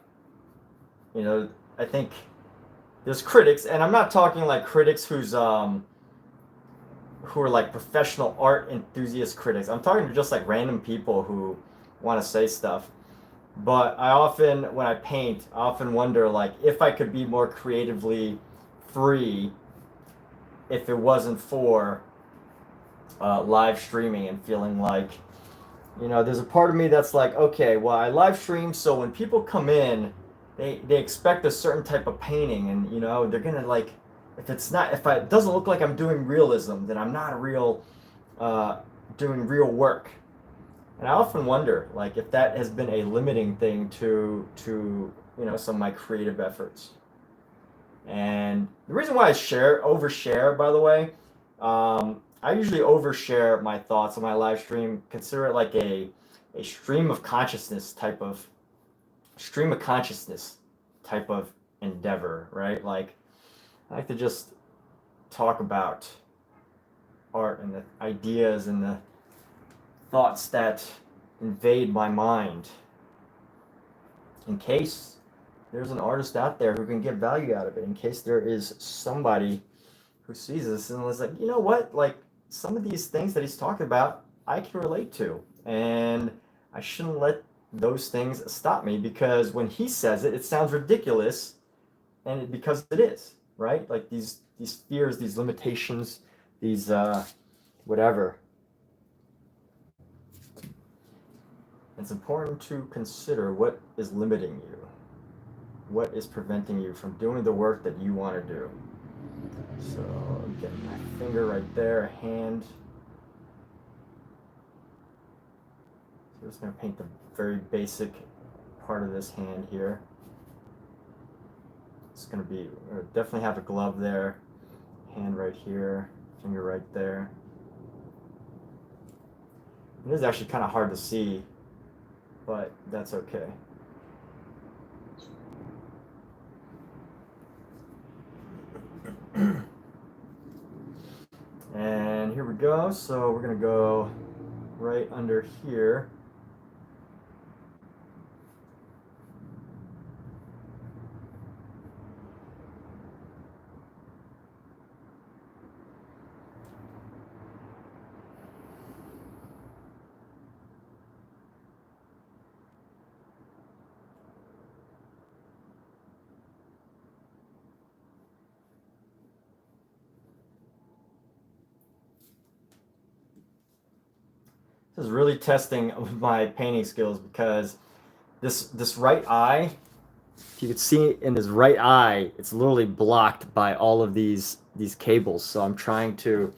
A: know, I think there's critics, and I'm not talking like critics who are like professional art enthusiast critics. I'm talking to just like random people who want to say stuff. But I often, when I paint, I often wonder like if I could be more creatively free if it wasn't for live streaming and feeling like, you know, there's a part of me that's like, okay, well, I live stream, so when people come in, they expect a certain type of painting, and you know, they're gonna like, if it doesn't look like I'm doing realism, then I'm not doing real work. And I often wonder, like, if that has been a limiting thing to you know, some of my creative efforts. And the reason why I overshare, by the way, I usually overshare my thoughts on my live stream. Consider it like a stream of consciousness type of endeavor, right? Like, I like to just talk about art and the ideas and the thoughts that invade my mind, in case there's an artist out there who can get value out of it, in case there is somebody who sees this and was like, you know what, like some of these things that he's talking about, I can relate to, and I shouldn't let those things stop me, because when he says it, it sounds ridiculous, and because it is, right? Like these fears, these limitations, these whatever. It's important to consider what is limiting you, what is preventing you from doing the work that you want to do. So I'm getting my finger right there, a hand. So I'm just going to paint the very basic part of this hand here. It's going to be, definitely have a glove there, hand right here, finger right there. It is actually kind of hard to see, but that's okay. And here we go. So we're going to go right under here. This is really testing my painting skills, because this right eye, if you can see in his right eye, it's literally blocked by all of these cables. So I'm trying to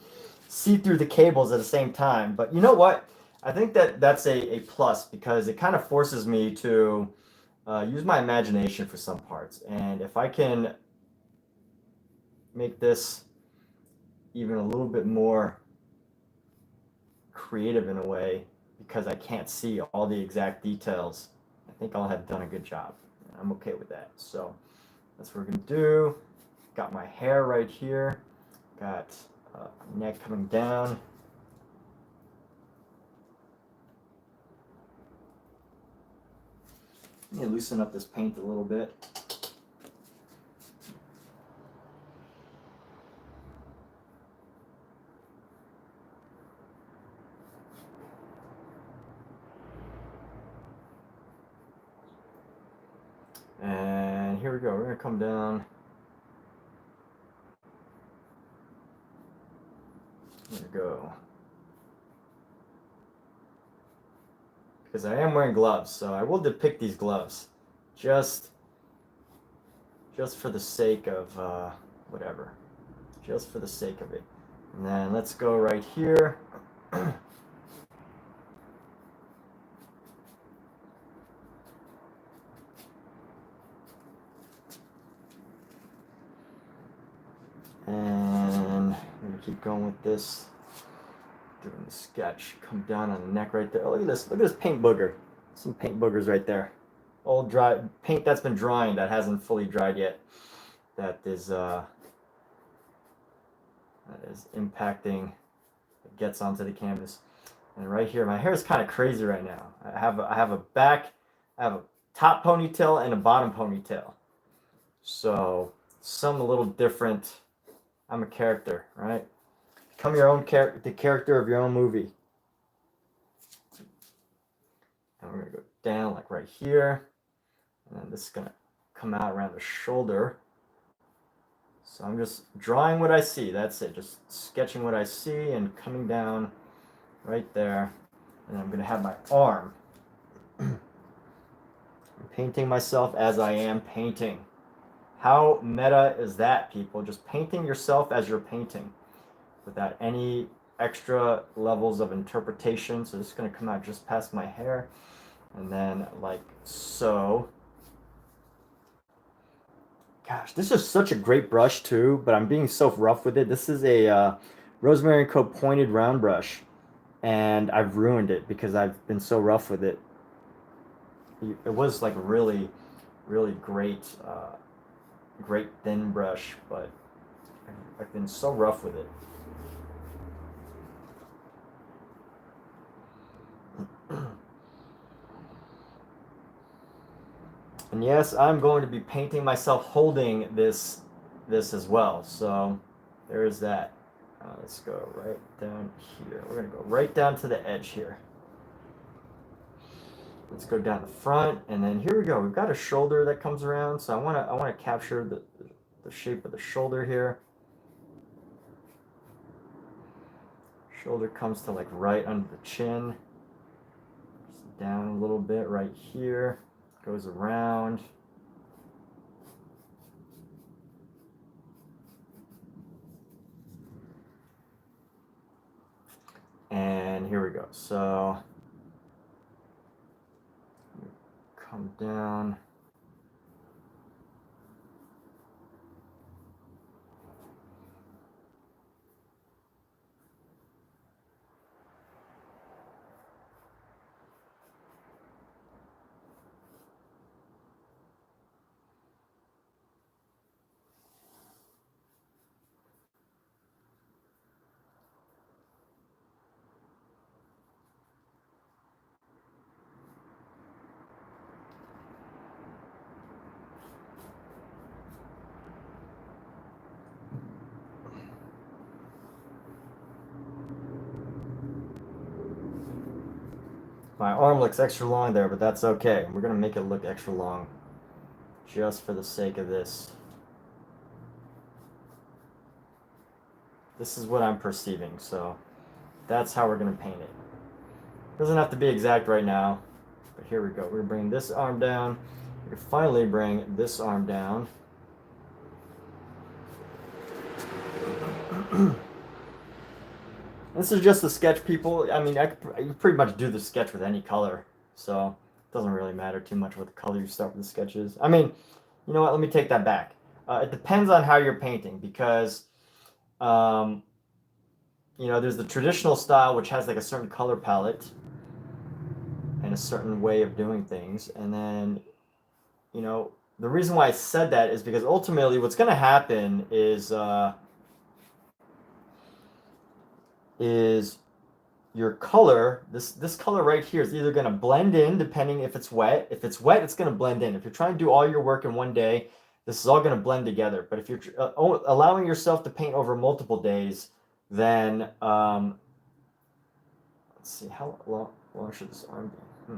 A: see through the cables at the same time. But you know what? I think that's a plus, because it kind of forces me to use my imagination for some parts. And if I can make this even a little bit more creative in a way, because I can't see all the exact details, I think I'll have done a good job. I'm okay with that. So that's what we're gonna do. Got my hair right here, got neck coming down. Let me loosen up this paint a little bit. And here we go. We're gonna come down There we go. Because I am wearing gloves, so I will depict these gloves just for the sake of whatever. Just for the sake of it. And then let's go right here. And we're gonna keep going with this. Doing the sketch. Come down on the neck right there. Oh, look at this. Look at this paint booger. Some paint boogers right there. Old dry paint that's been drying that hasn't fully dried yet. That is impacting. It gets onto the canvas. And right here, my hair is kind of crazy right now. I have a top ponytail and a bottom ponytail. So some a little different. I'm a character, right? Become your own the character of your own movie. And we're gonna go down like right here. And then this is gonna come out around the shoulder. So I'm just drawing what I see. That's it. Just sketching what I see and coming down right there. And I'm gonna have my arm. I'm painting myself as I am painting. How meta is that, people? Just painting yourself as you're painting without any extra levels of interpretation. So this is going to come out just past my hair. And then like so. Gosh, this is such a great brush too, but I'm being so rough with it. This is a Rosemary Co pointed round brush. And I've ruined it because I've been so rough with it. It was like really, really great thin brush, but I've been so rough with it. And yes, I'm going to be painting myself holding this as well. So there is that. Let's go right down here. We're going to go right down to the edge here. Let's go down the front, and then here we go. We've got a shoulder that comes around, so I want to capture the shape of the shoulder here. Shoulder comes to like right under the chin. Just down a little bit right here. Goes around. And here we go. So come down. My arm looks extra long there, but that's okay. We're going to make it look extra long just for the sake of this. This is what I'm perceiving, so that's how we're going to paint it. Doesn't have to be exact right now, but here we go. We're going to bring this arm down. We're going to finally bring this arm down. This is just a sketch, people. I mean, you pretty much do the sketch with any color, so it doesn't really matter too much what the color you start with the sketch is. I mean, you know what? Let me take that back. It depends on how you're painting because, you know, there's the traditional style which has like a certain color palette and a certain way of doing things, and then, you know, the reason why I said that is because ultimately what's going to happen is your color, this color right here is either going to blend in depending if it's wet. If it's wet, it's going to blend in. If you're trying to do all your work in one day, this is all going to blend together. But if you're allowing yourself to paint over multiple days, then let's see, how long should this arm be?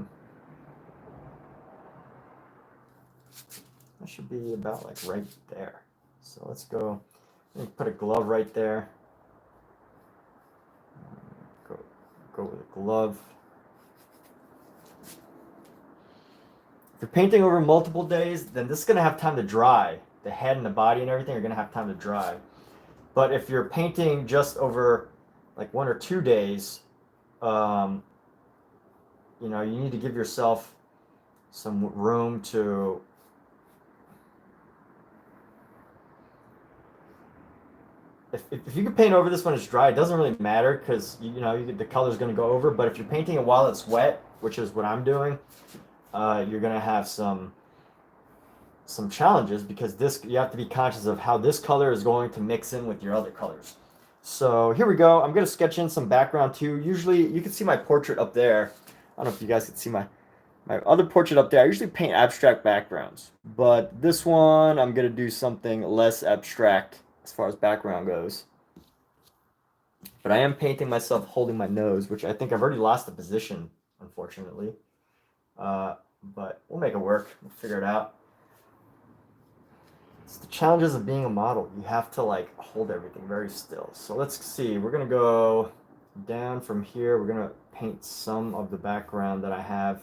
A: That should be about like right there. So let's go, put a glove right there. go with a glove. If you're painting over multiple days, then this is going to have time to dry. The head and the body and everything are going to have time to dry. But if you're painting just over like 1 or 2 days, you know, you need to give yourself some room to if you can paint over this when it's dry, it doesn't really matter because you know the color's going to go over. But if you're painting it while it's wet, which is what I'm doing, you're going to have some challenges because this you have to be conscious of how this color is going to mix in with your other colors. So here we go. I'm going to sketch in some background too. Usually you can see my portrait up there. I don't know if you guys can see my other portrait up there. I usually paint abstract backgrounds, but this one I'm going to do something less abstract as far as background goes. But I am painting myself holding my nose, which I think I've already lost the position, unfortunately. But we'll make it work. We'll figure it out. It's the challenges of being a model. You have to like hold everything very still. So let's see. We're going to go down from here. We're going to paint some of the background that I have.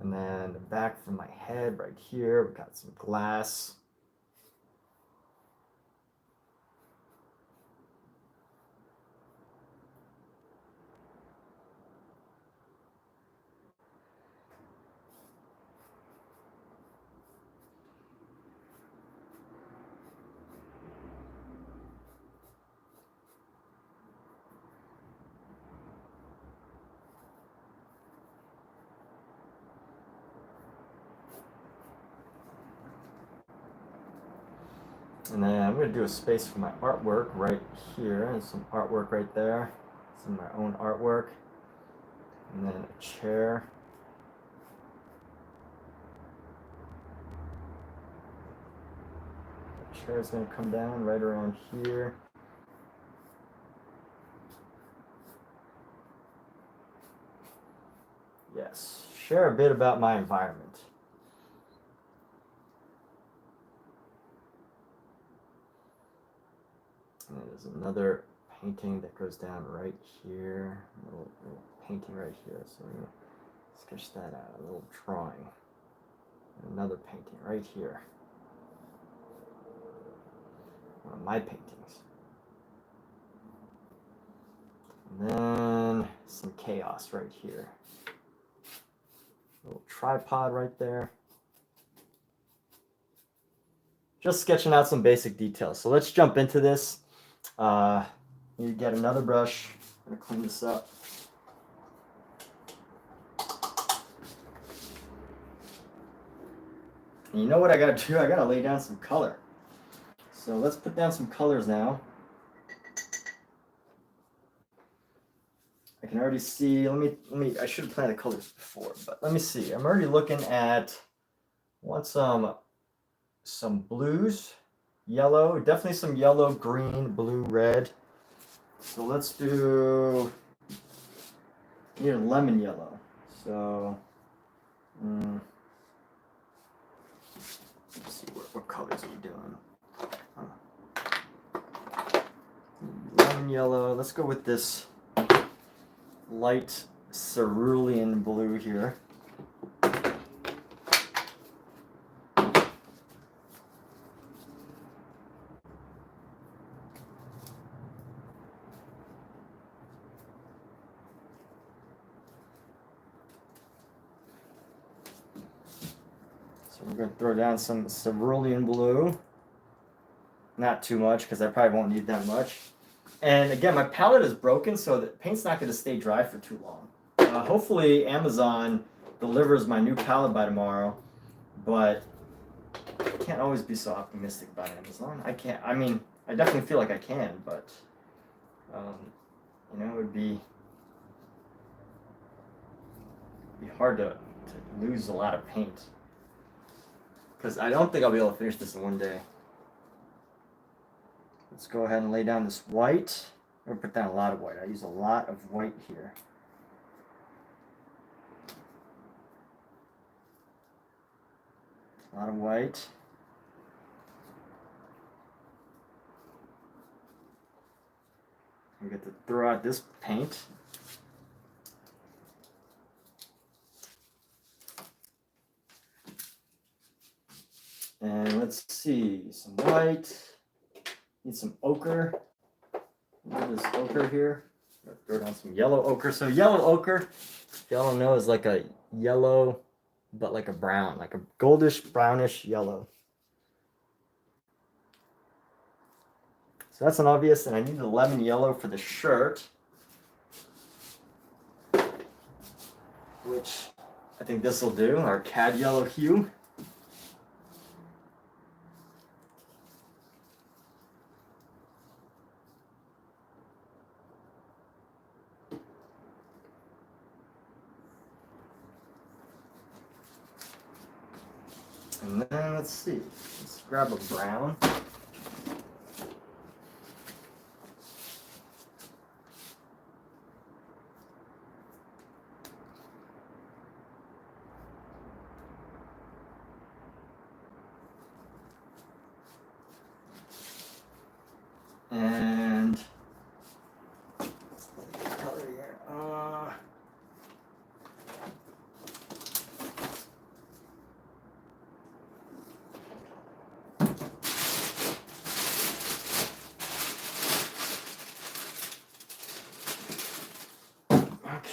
A: And then the back from my head right here. We've got some glass. And then I'm going to do a space for my artwork right here, and some artwork right there, some of my own artwork, and then a chair. The chair is going to come down right around here. Yes, share a bit about my environment. And there's another painting that goes down right here. A little painting right here. So we're going to sketch that out. A little drawing. And another painting right here. One of my paintings. And then some chaos right here. A little tripod right there. Just sketching out some basic details. So let's jump into this. You get another brush. I'm gonna clean this up. And you know what I gotta do? I gotta lay down some color. So let's put down some colors now. I can already see. Let me. I should have planned the colors before, but let me see. I'm already looking at. I want some blues, yellow, definitely some yellow, green, blue, red. So let's do here lemon yellow. So let's see what colors are we doing. Lemon yellow. Let's go with this light cerulean blue here. We're going to throw down some cerulean blue. Not too much because I probably won't need that much. And again, my palette is broken, so the paint's not going to stay dry for too long. Hopefully Amazon delivers my new palette by tomorrow, but I can't always be so optimistic about Amazon. I can't. I mean, I definitely feel like I can, but you know, it would be hard to lose a lot of paint. Because I don't think I'll be able to finish this in one day. Let's go ahead and lay down this white. I'm going to put down a lot of white. I use a lot of white here. A lot of white. We get to throw out this paint. let's see, some white. Need some ochre. This ochre here. Throw down some yellow ochre. So yellow ochre, if y'all don't know, is like a yellow, but like a brown, like a goldish, brownish yellow. So that's an obvious, and I need the lemon yellow for the shirt, which I think this will do, our cad yellow hue. And then let's see, let's grab a brown. And color here.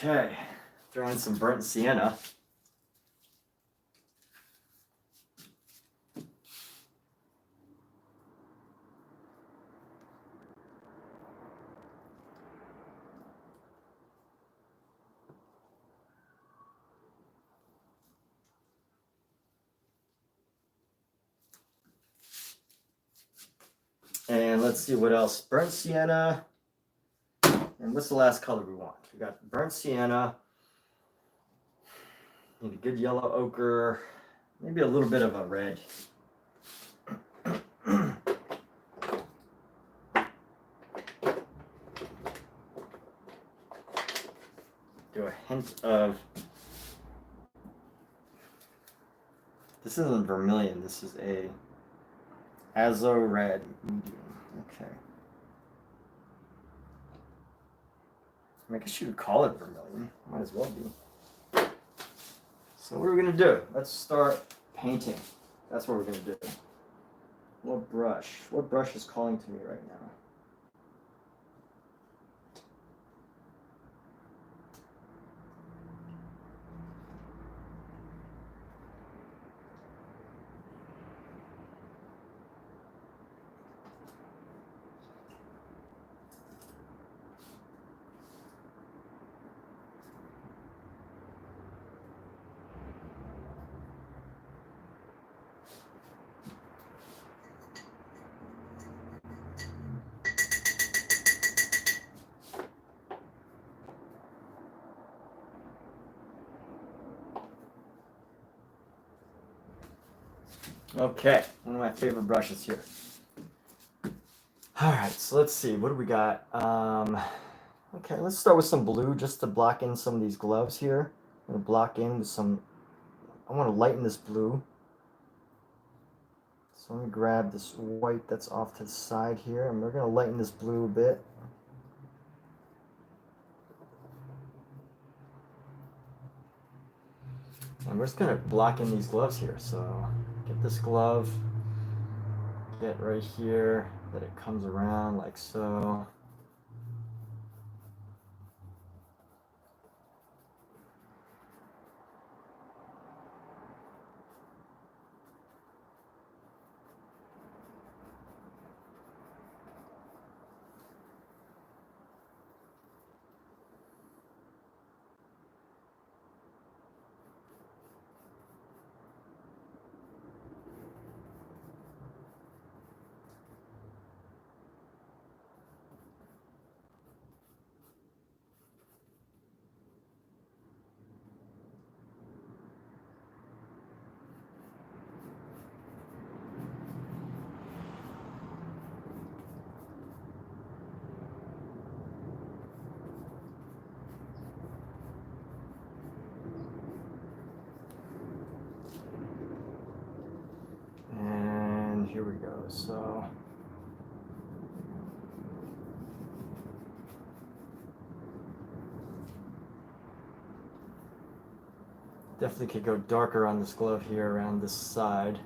A: Okay, throw in some burnt sienna. And let's see what else. Burnt sienna. And what's the last color we want? We got burnt sienna. Need a good yellow ochre. Maybe a little bit of a red. Do a hint of. This isn't vermilion. This is a azo red medium. Okay. I guess you could call it vermilion. Might as well be. So what are we going to do? Let's start painting. That's what we're going to do. What brush? What brush is calling to me right now? Okay, one of my favorite brushes here. All right, so let's see, what do we got? Okay, let's start with some blue just to block in some of these gloves here. I'm gonna block in with some, I want to lighten this blue. So let me grab this white that's off to the side here, and we're gonna lighten this blue a bit. And we're just gonna block in these gloves here. So get this glove, get right here, that it comes around like so. And here we go. So definitely could go darker on this glove here around this side.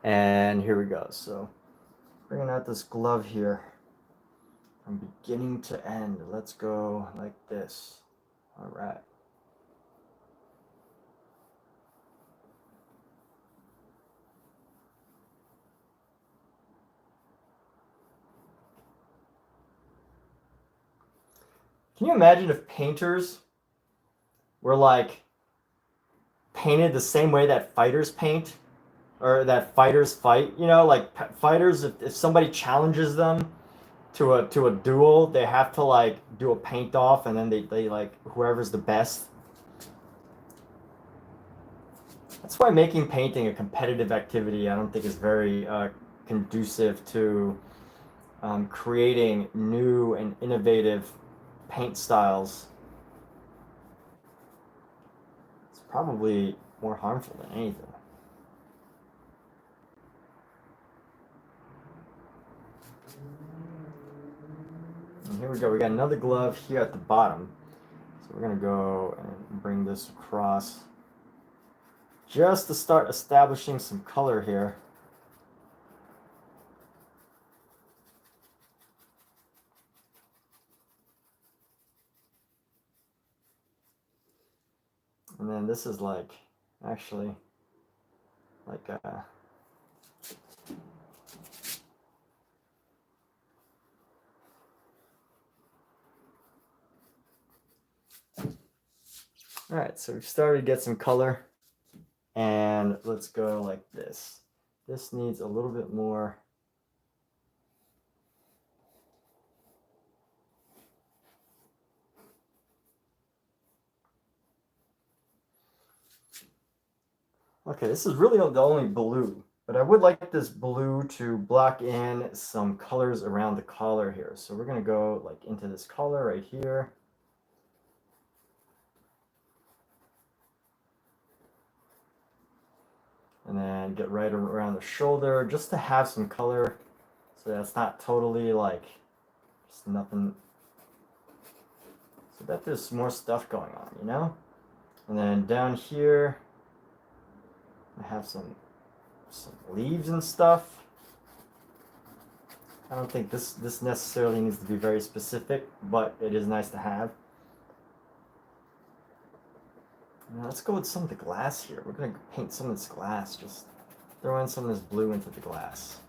A: And here we go. So bringing out this glove here from beginning to end. Let's go like this. All right. Can you imagine if painters were like painted the same way that fighters paint, or that fighters fight? You know, like fighters, if somebody challenges them to a duel, they have to like do a paint off, and then they like whoever's the best. That's why making painting a competitive activity, I don't think is very conducive to creating new and innovative paint styles. It's probably more harmful than anything. And here we go. We got another glove here at the bottom. So we're going to go and bring this across just to start establishing some color here. And then this is like, actually, like a... All right, so we've started to get some color, and let's go like this. This needs a little bit more. Okay, this is really the only blue, but I would like this blue to block in some colors around the collar here. So we're gonna go like into this collar right here. And then get right around the shoulder just to have some color, so that's not totally like just nothing, so that there's more stuff going on, you know? And then down here I have some leaves and stuff. I don't think this necessarily needs to be very specific, but it is nice to have. Now let's go with some of the glass here. We're going to paint some of this glass, just throw in some of this blue into the glass.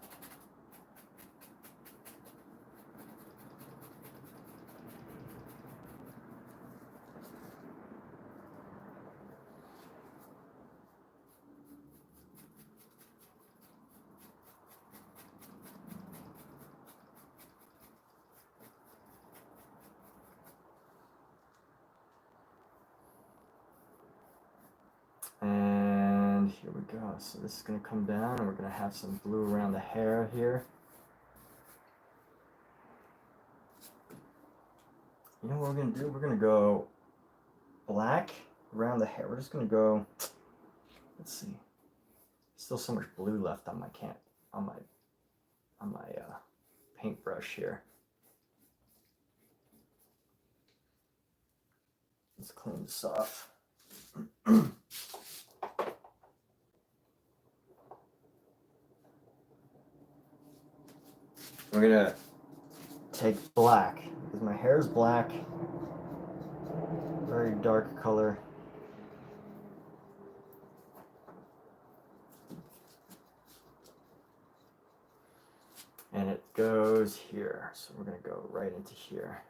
A: And here we go. So this is going to come down, and we're going to have some blue around the hair here. You know what we're going to do? We're going to go black around the hair. We're just going to go, let's see. Still so much blue left on my paintbrush here. Let's clean this off. We're gonna take black, because my hair is black, very dark color. And it goes here, so we're gonna go right into here.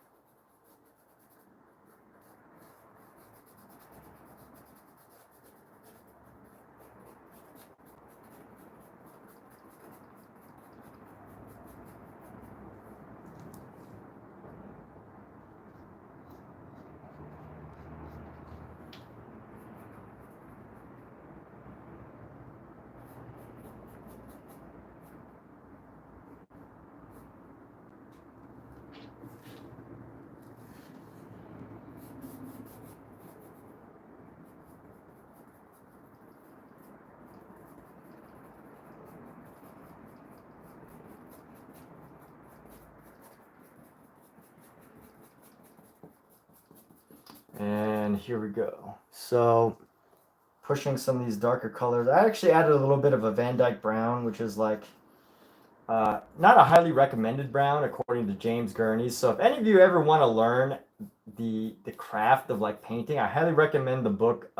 A: And here we go. So pushing some of these darker colors. I actually added a little bit of a Van Dyke brown, which is like not a highly recommended brown according to James Gurney. So if any of you ever want to learn the craft of like painting, I highly recommend the book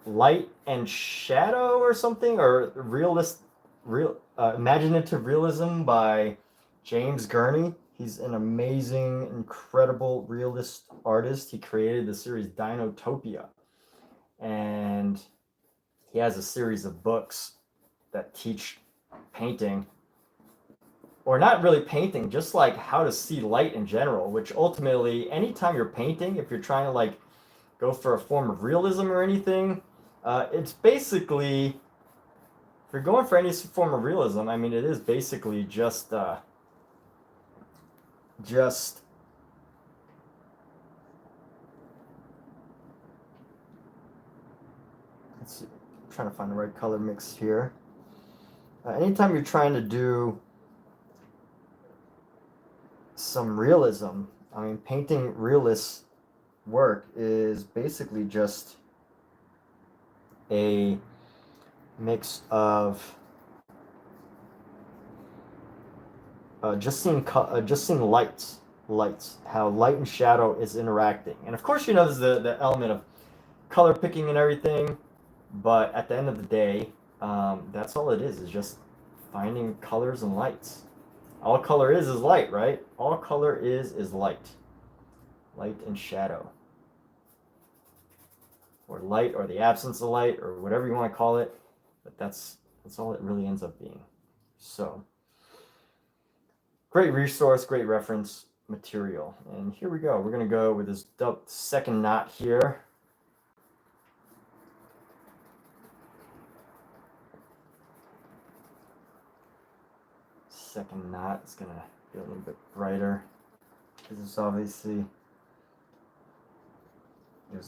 A: Light and Shadow or something, or Imaginative Realism by James Gurney. He's an amazing, incredible realist artist. He created the series Dinotopia, and he has a series of books that teach painting, or not really painting, just like how to see light in general, which ultimately, anytime you're painting, if you're trying to like go for a form of realism or anything, it's basically, if you're going for any form of realism, I mean, it is basically just let's see, I'm trying to find the right color mix here. Anytime you're trying to do some realism, I mean, painting realist work is basically just a mix of just seeing lights, how light and shadow is interacting. And of course, you know, there's the element of color picking and everything, but at the end of the day, that's all it is just finding colors and lights. All color is light, right? All color is light. Light and shadow. Or light, or the absence of light, or whatever you want to call it. But that's all it really ends up being. So, great resource, great reference material. And here we go. We're going to go with this second knot here. Second knot is going to be a little bit brighter. This is obviously, here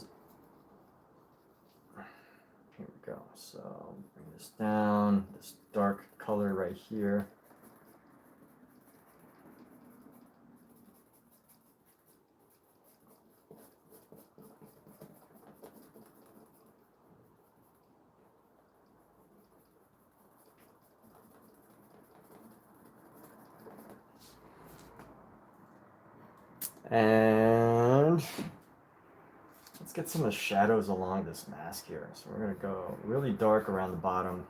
A: we go. So bring this down, this dark color right here. And let's get some of the shadows along this mask here. So we're going to go really dark around the bottom.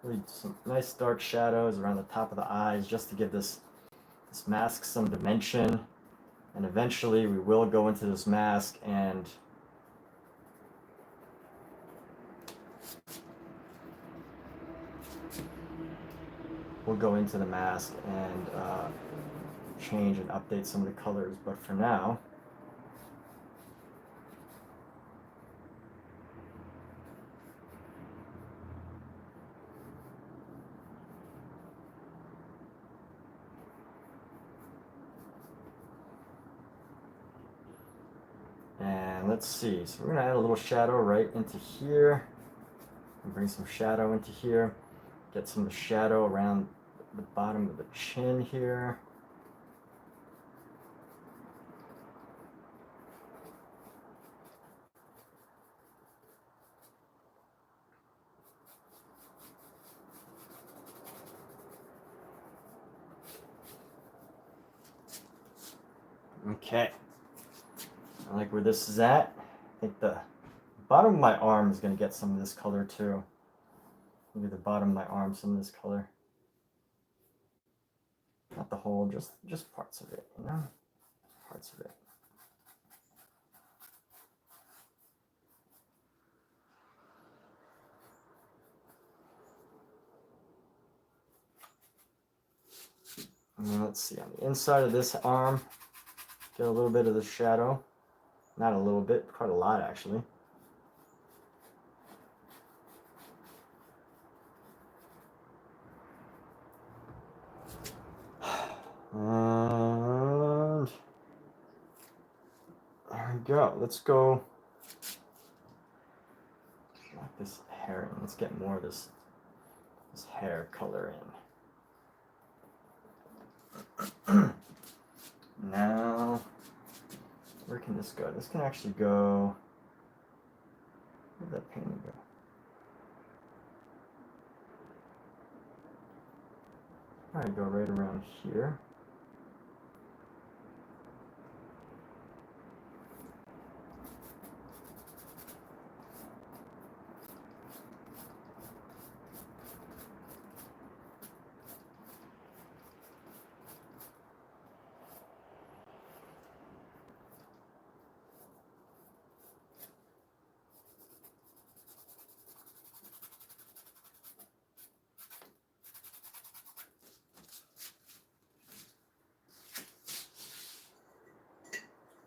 A: Really some nice dark shadows around the top of the eyes just to give this mask some dimension. And eventually we will go into this mask and we'll go into the mask and change and update some of the colors, but for now, and let's see, so we're gonna add a little shadow right into here and bring some shadow into here, get some of the shadow around the bottom of the chin here. Okay, I like where this is at. I think the bottom of my arm is going to get some of this color too. Maybe the bottom of my arm, some of this color. Not the whole, just parts of it, you know? Parts of it. And then let's see, on the inside of this arm, get a little bit of the shadow. Not a little bit, quite a lot actually. And there we go. Let's go. Lock this hair in. Let's get more of this hair color in. Now, where can this go? This can actually go Where'd that painting go? I go right around here.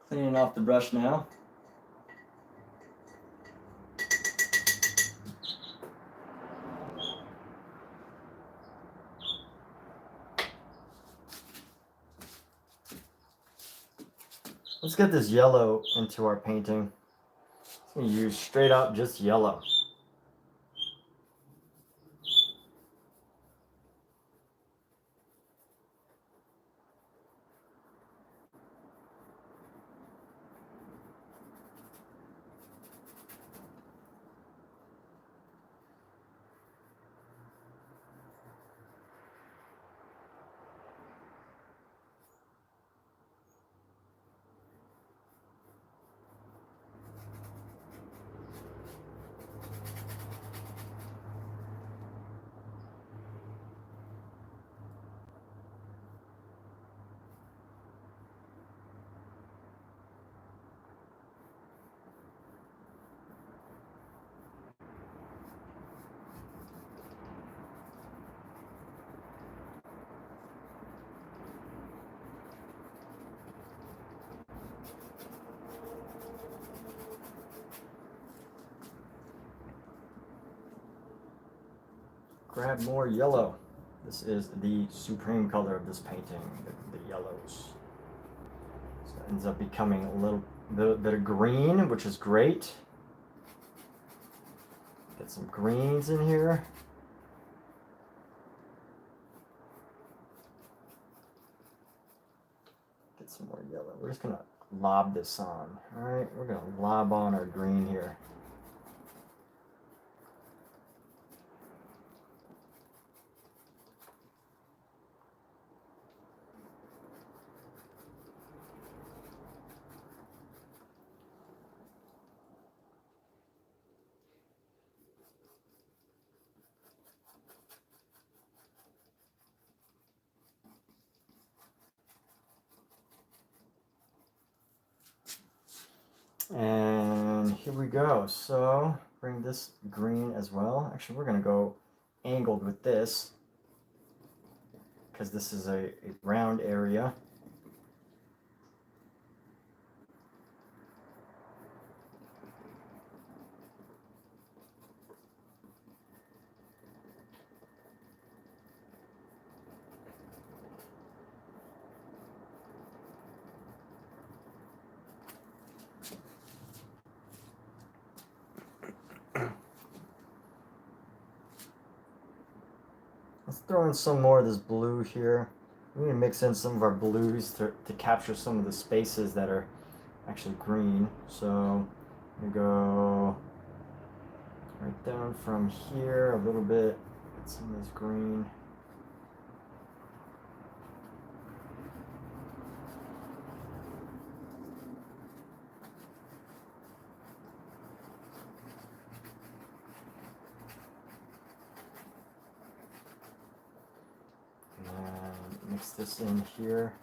A: Cleaning off the brush now. Let's get this yellow into our painting. I'm going to use straight up just yellow. Grab more yellow. This is the supreme color of this painting, the yellows. So it ends up becoming a little bit of green, which is great. Get some greens in here. Get some more yellow. We're just gonna lob this on. All right, we're gonna lob on our green here. And here we go. So bring this green as well. Actually, we're gonna go angled with this because this is a round area. Let's throw in some more of this blue here. We're gonna mix in some of our blues to capture some of the spaces that are actually green. So I'm gonna go right down from here a little bit, get some of this green. And mix this in here.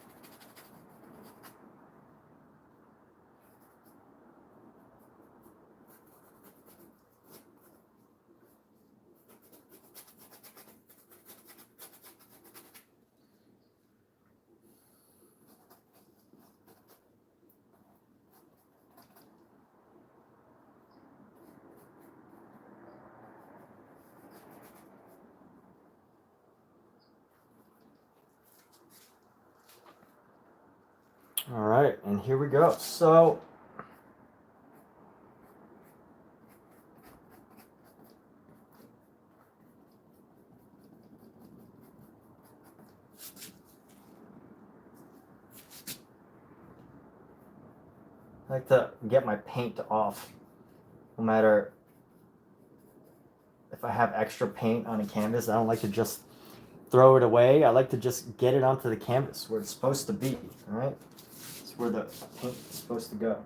A: All right, and here we go. So I like to get my paint off, no matter if I have extra paint on a canvas, I don't like to just throw it away. I like to just get it onto the canvas where it's supposed to be, all right? It's where the paint is supposed to go.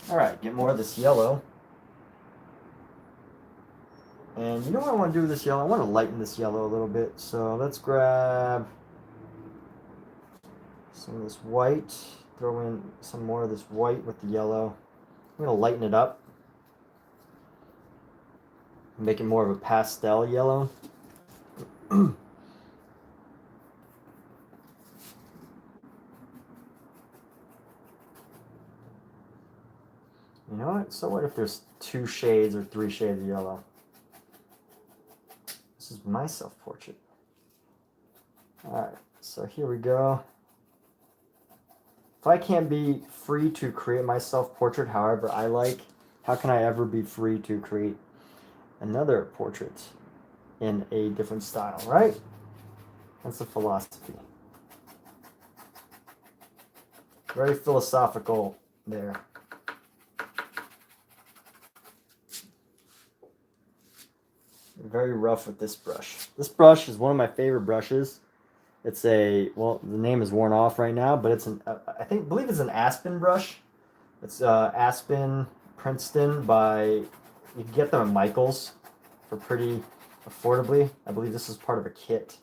A: All right, get more of this yellow. And you know what I want to do with this yellow? I want to lighten this yellow a little bit. So let's grab some of this white, throw in some more of this white with the yellow. I'm going to lighten it up. Make it more of a pastel yellow. You know what? So what if there's 2 shades or 3 shades of yellow? This is my self-portrait. Alright, so here we go. If I can't be free to create my self-portrait however I like, how can I ever be free to create another portrait in a different style, right? That's the philosophy. Very philosophical there. Very rough with this brush. This brush is one of my favorite brushes. It's a, well, the name is worn off right now, but it's an, believe it's an Aspen brush. It's Aspen Princeton by, you can get them at Michael's for pretty affordably. I believe this is part of a kit.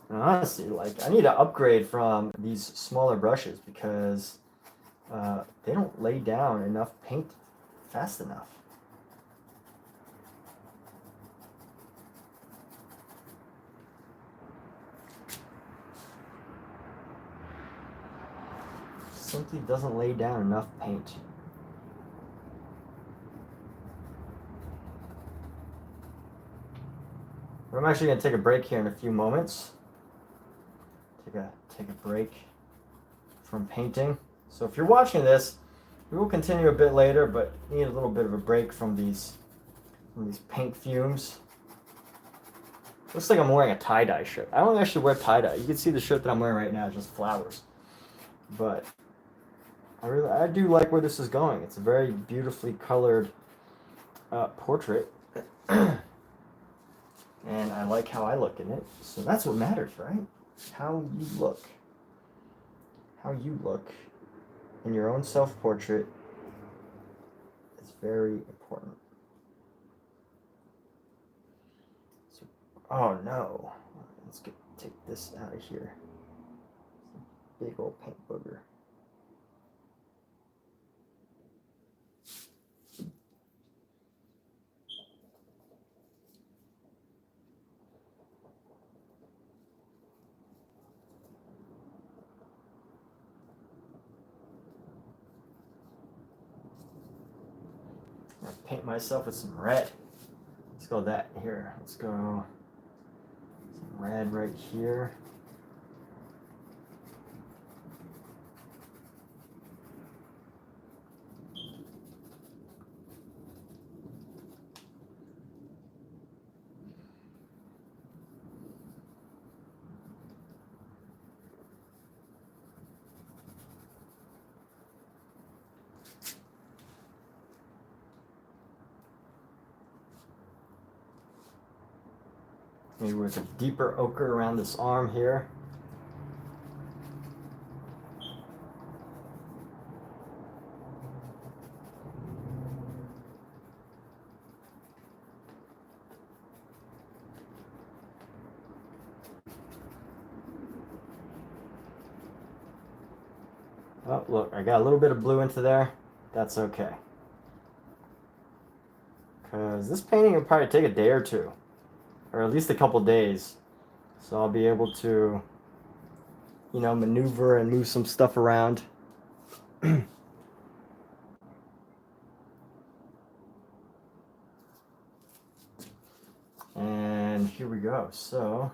A: And honestly, like, I need to upgrade from these smaller brushes because they don't lay down enough paint fast enough. Simply doesn't lay down enough paint. I'm actually going to take a break here in a few moments. Take a break from painting. So if you're watching this, we will continue a bit later, but need a little bit of a break from these paint fumes. Looks like I'm wearing a tie-dye shirt. I don't actually wear tie-dye. You can see the shirt that I'm wearing right now, just flowers. But I do like where this is going. It's a very beautifully colored portrait. And I like how I look in it. So that's what matters, right? How you look. How you look in your own self-portrait is very important. So, oh no. Let's take this out of here. Big old paint booger. I'll paint myself with some red. Let's go that here. Let's go some red right here. Maybe with a deeper ochre around this arm here. Oh, look, I got a little bit of blue into there. That's okay. Because this painting will probably take a day or two. Or at least a couple days. So I'll be able to, you know, maneuver and move some stuff around. And here we go. So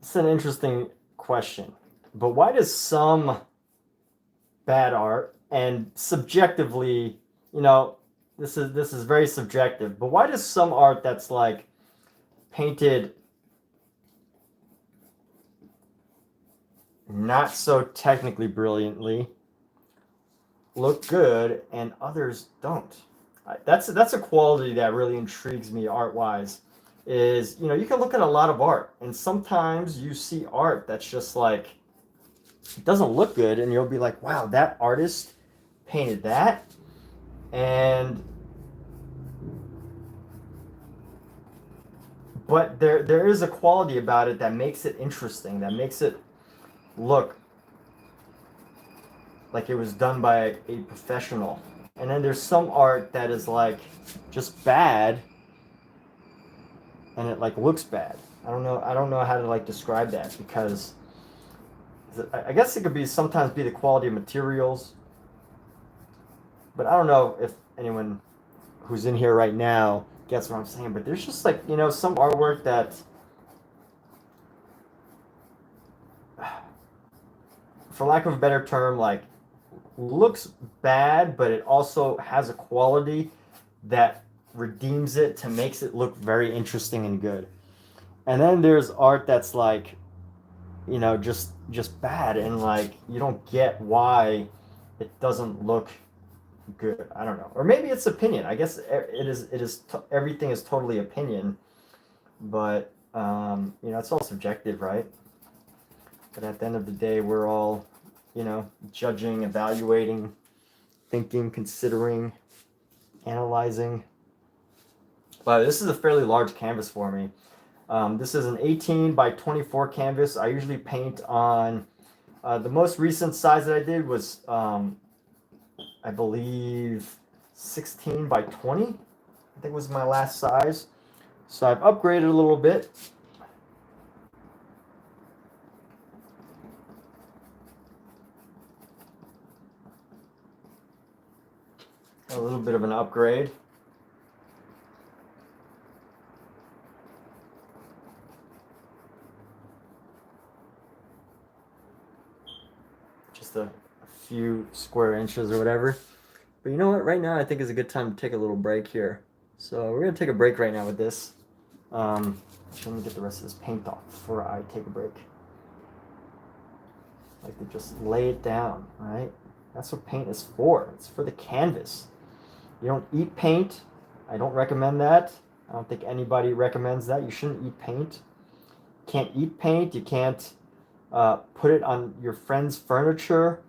A: it's an interesting question. But why does some bad art, and subjectively, you know, this is very subjective, but why does some art that's like painted not so technically brilliantly look good and others don't? That's a quality that really intrigues me art-wise. Is, you know, you can look at a lot of art and sometimes you see art that's just like, it doesn't look good, and you'll be like, wow, that artist painted that, and but there is a quality about it that makes it interesting, that makes it look like it was done by a professional. And then there's some art that is like just bad, and it like looks bad. I don't know how to like describe that, because I guess it could sometimes be the quality of materials, but I don't know if anyone who's in here right now gets what I'm saying. But there's just like, you know, some artwork that, for lack of a better term, like looks bad, but it also has a quality that redeems it to makes it look very interesting and good. And then there's art that's like, you know, just bad, and like you don't get why it doesn't look good. I don't know, or maybe it's opinion. I guess everything is totally opinion, but you know, it's all subjective, right? But at the end of the day, we're all, you know, judging, evaluating, thinking, considering, analyzing. But this is a fairly large canvas for me. This is an 18 by 24 canvas. I usually paint on, the most recent size that I did was, I believe 16 by 20. I think was my last size. So I've upgraded a little bit. A little bit of an upgrade. Just a few square inches or whatever. But you know what? Right now I think is a good time to take a little break here. So we're going to take a break right now with this. Let me get the rest of this paint off before I take a break. I like to just lay it down, right? That's what paint is for. It's for the canvas. You don't eat paint. I don't recommend that. I don't think anybody recommends that. You shouldn't eat paint. You can't eat paint. You can't put it on your friend's furniture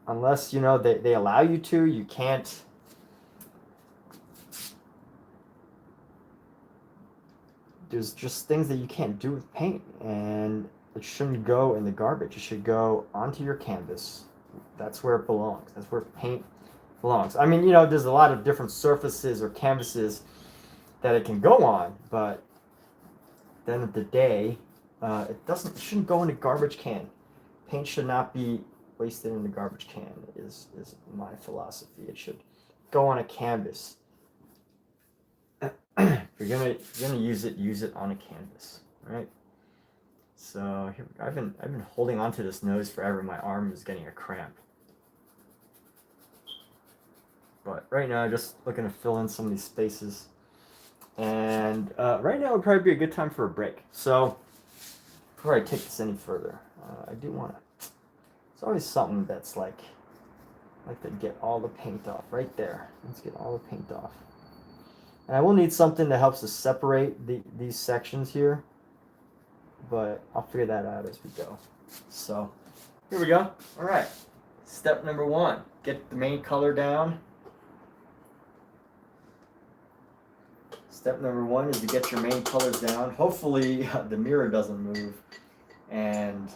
A: unless, you know, they allow you to. You can't. There's just things that you can't do with paint, and it shouldn't go in the garbage. It should go onto your canvas. That's where it belongs. That's where paint belongs. I mean, you know, there's a lot of different surfaces or canvases that it can go on, but at the end of the day, it shouldn't go in a garbage can. Paint should not be wasted in the garbage can, is my philosophy. It should go on a canvas. If you're gonna use it on a canvas, right? So here, I've been holding onto this nose forever. My arm is getting a cramp. But right now, I'm just looking to fill in some of these spaces. And right now would probably be a good time for a break. So before I take this any further, I do want to. It's always something that's like, I like to get all the paint off right there. Let's get all the paint off. And I will need something that helps us separate these sections here, but I'll figure that out as we go. So here we go. All right. Step number 1, get the main color down. Step number 1 is to get your main colors down. Hopefully the mirror doesn't move, and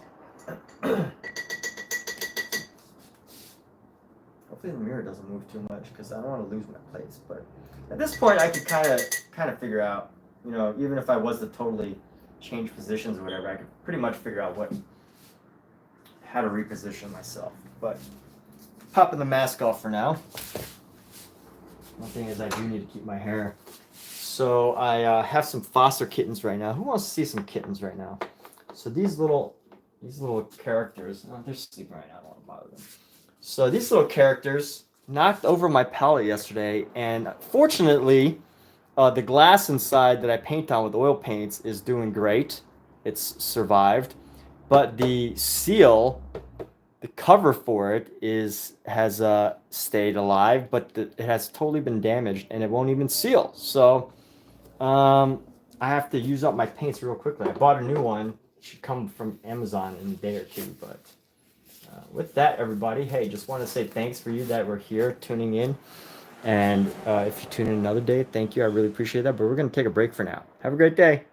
A: hopefully the mirror doesn't move too much, because I don't want to lose my place. But at this point, I could kind of figure out, you know, even if I was to totally change positions or whatever, I could pretty much figure out how to reposition myself. But popping the mask off for now. One thing is I do need to keep my hair So I have some foster kittens right now. Who wants to see some kittens right now? So these little characters, they're sleeping right now. I don't want to bother them. So these little characters knocked over my palette yesterday, and fortunately, the glass inside that I paint on with oil paints is doing great. It's survived, but the seal, the cover for it has stayed alive, but it has totally been damaged and it won't even seal. So I have to use up my paints real quickly. I bought a new one. It should come from Amazon in a day or two. But with that, everybody, hey, just want to say thanks for you that were here tuning in. And if you tune in another day, thank you. I really appreciate that. But we're going to take a break for now. Have a great day.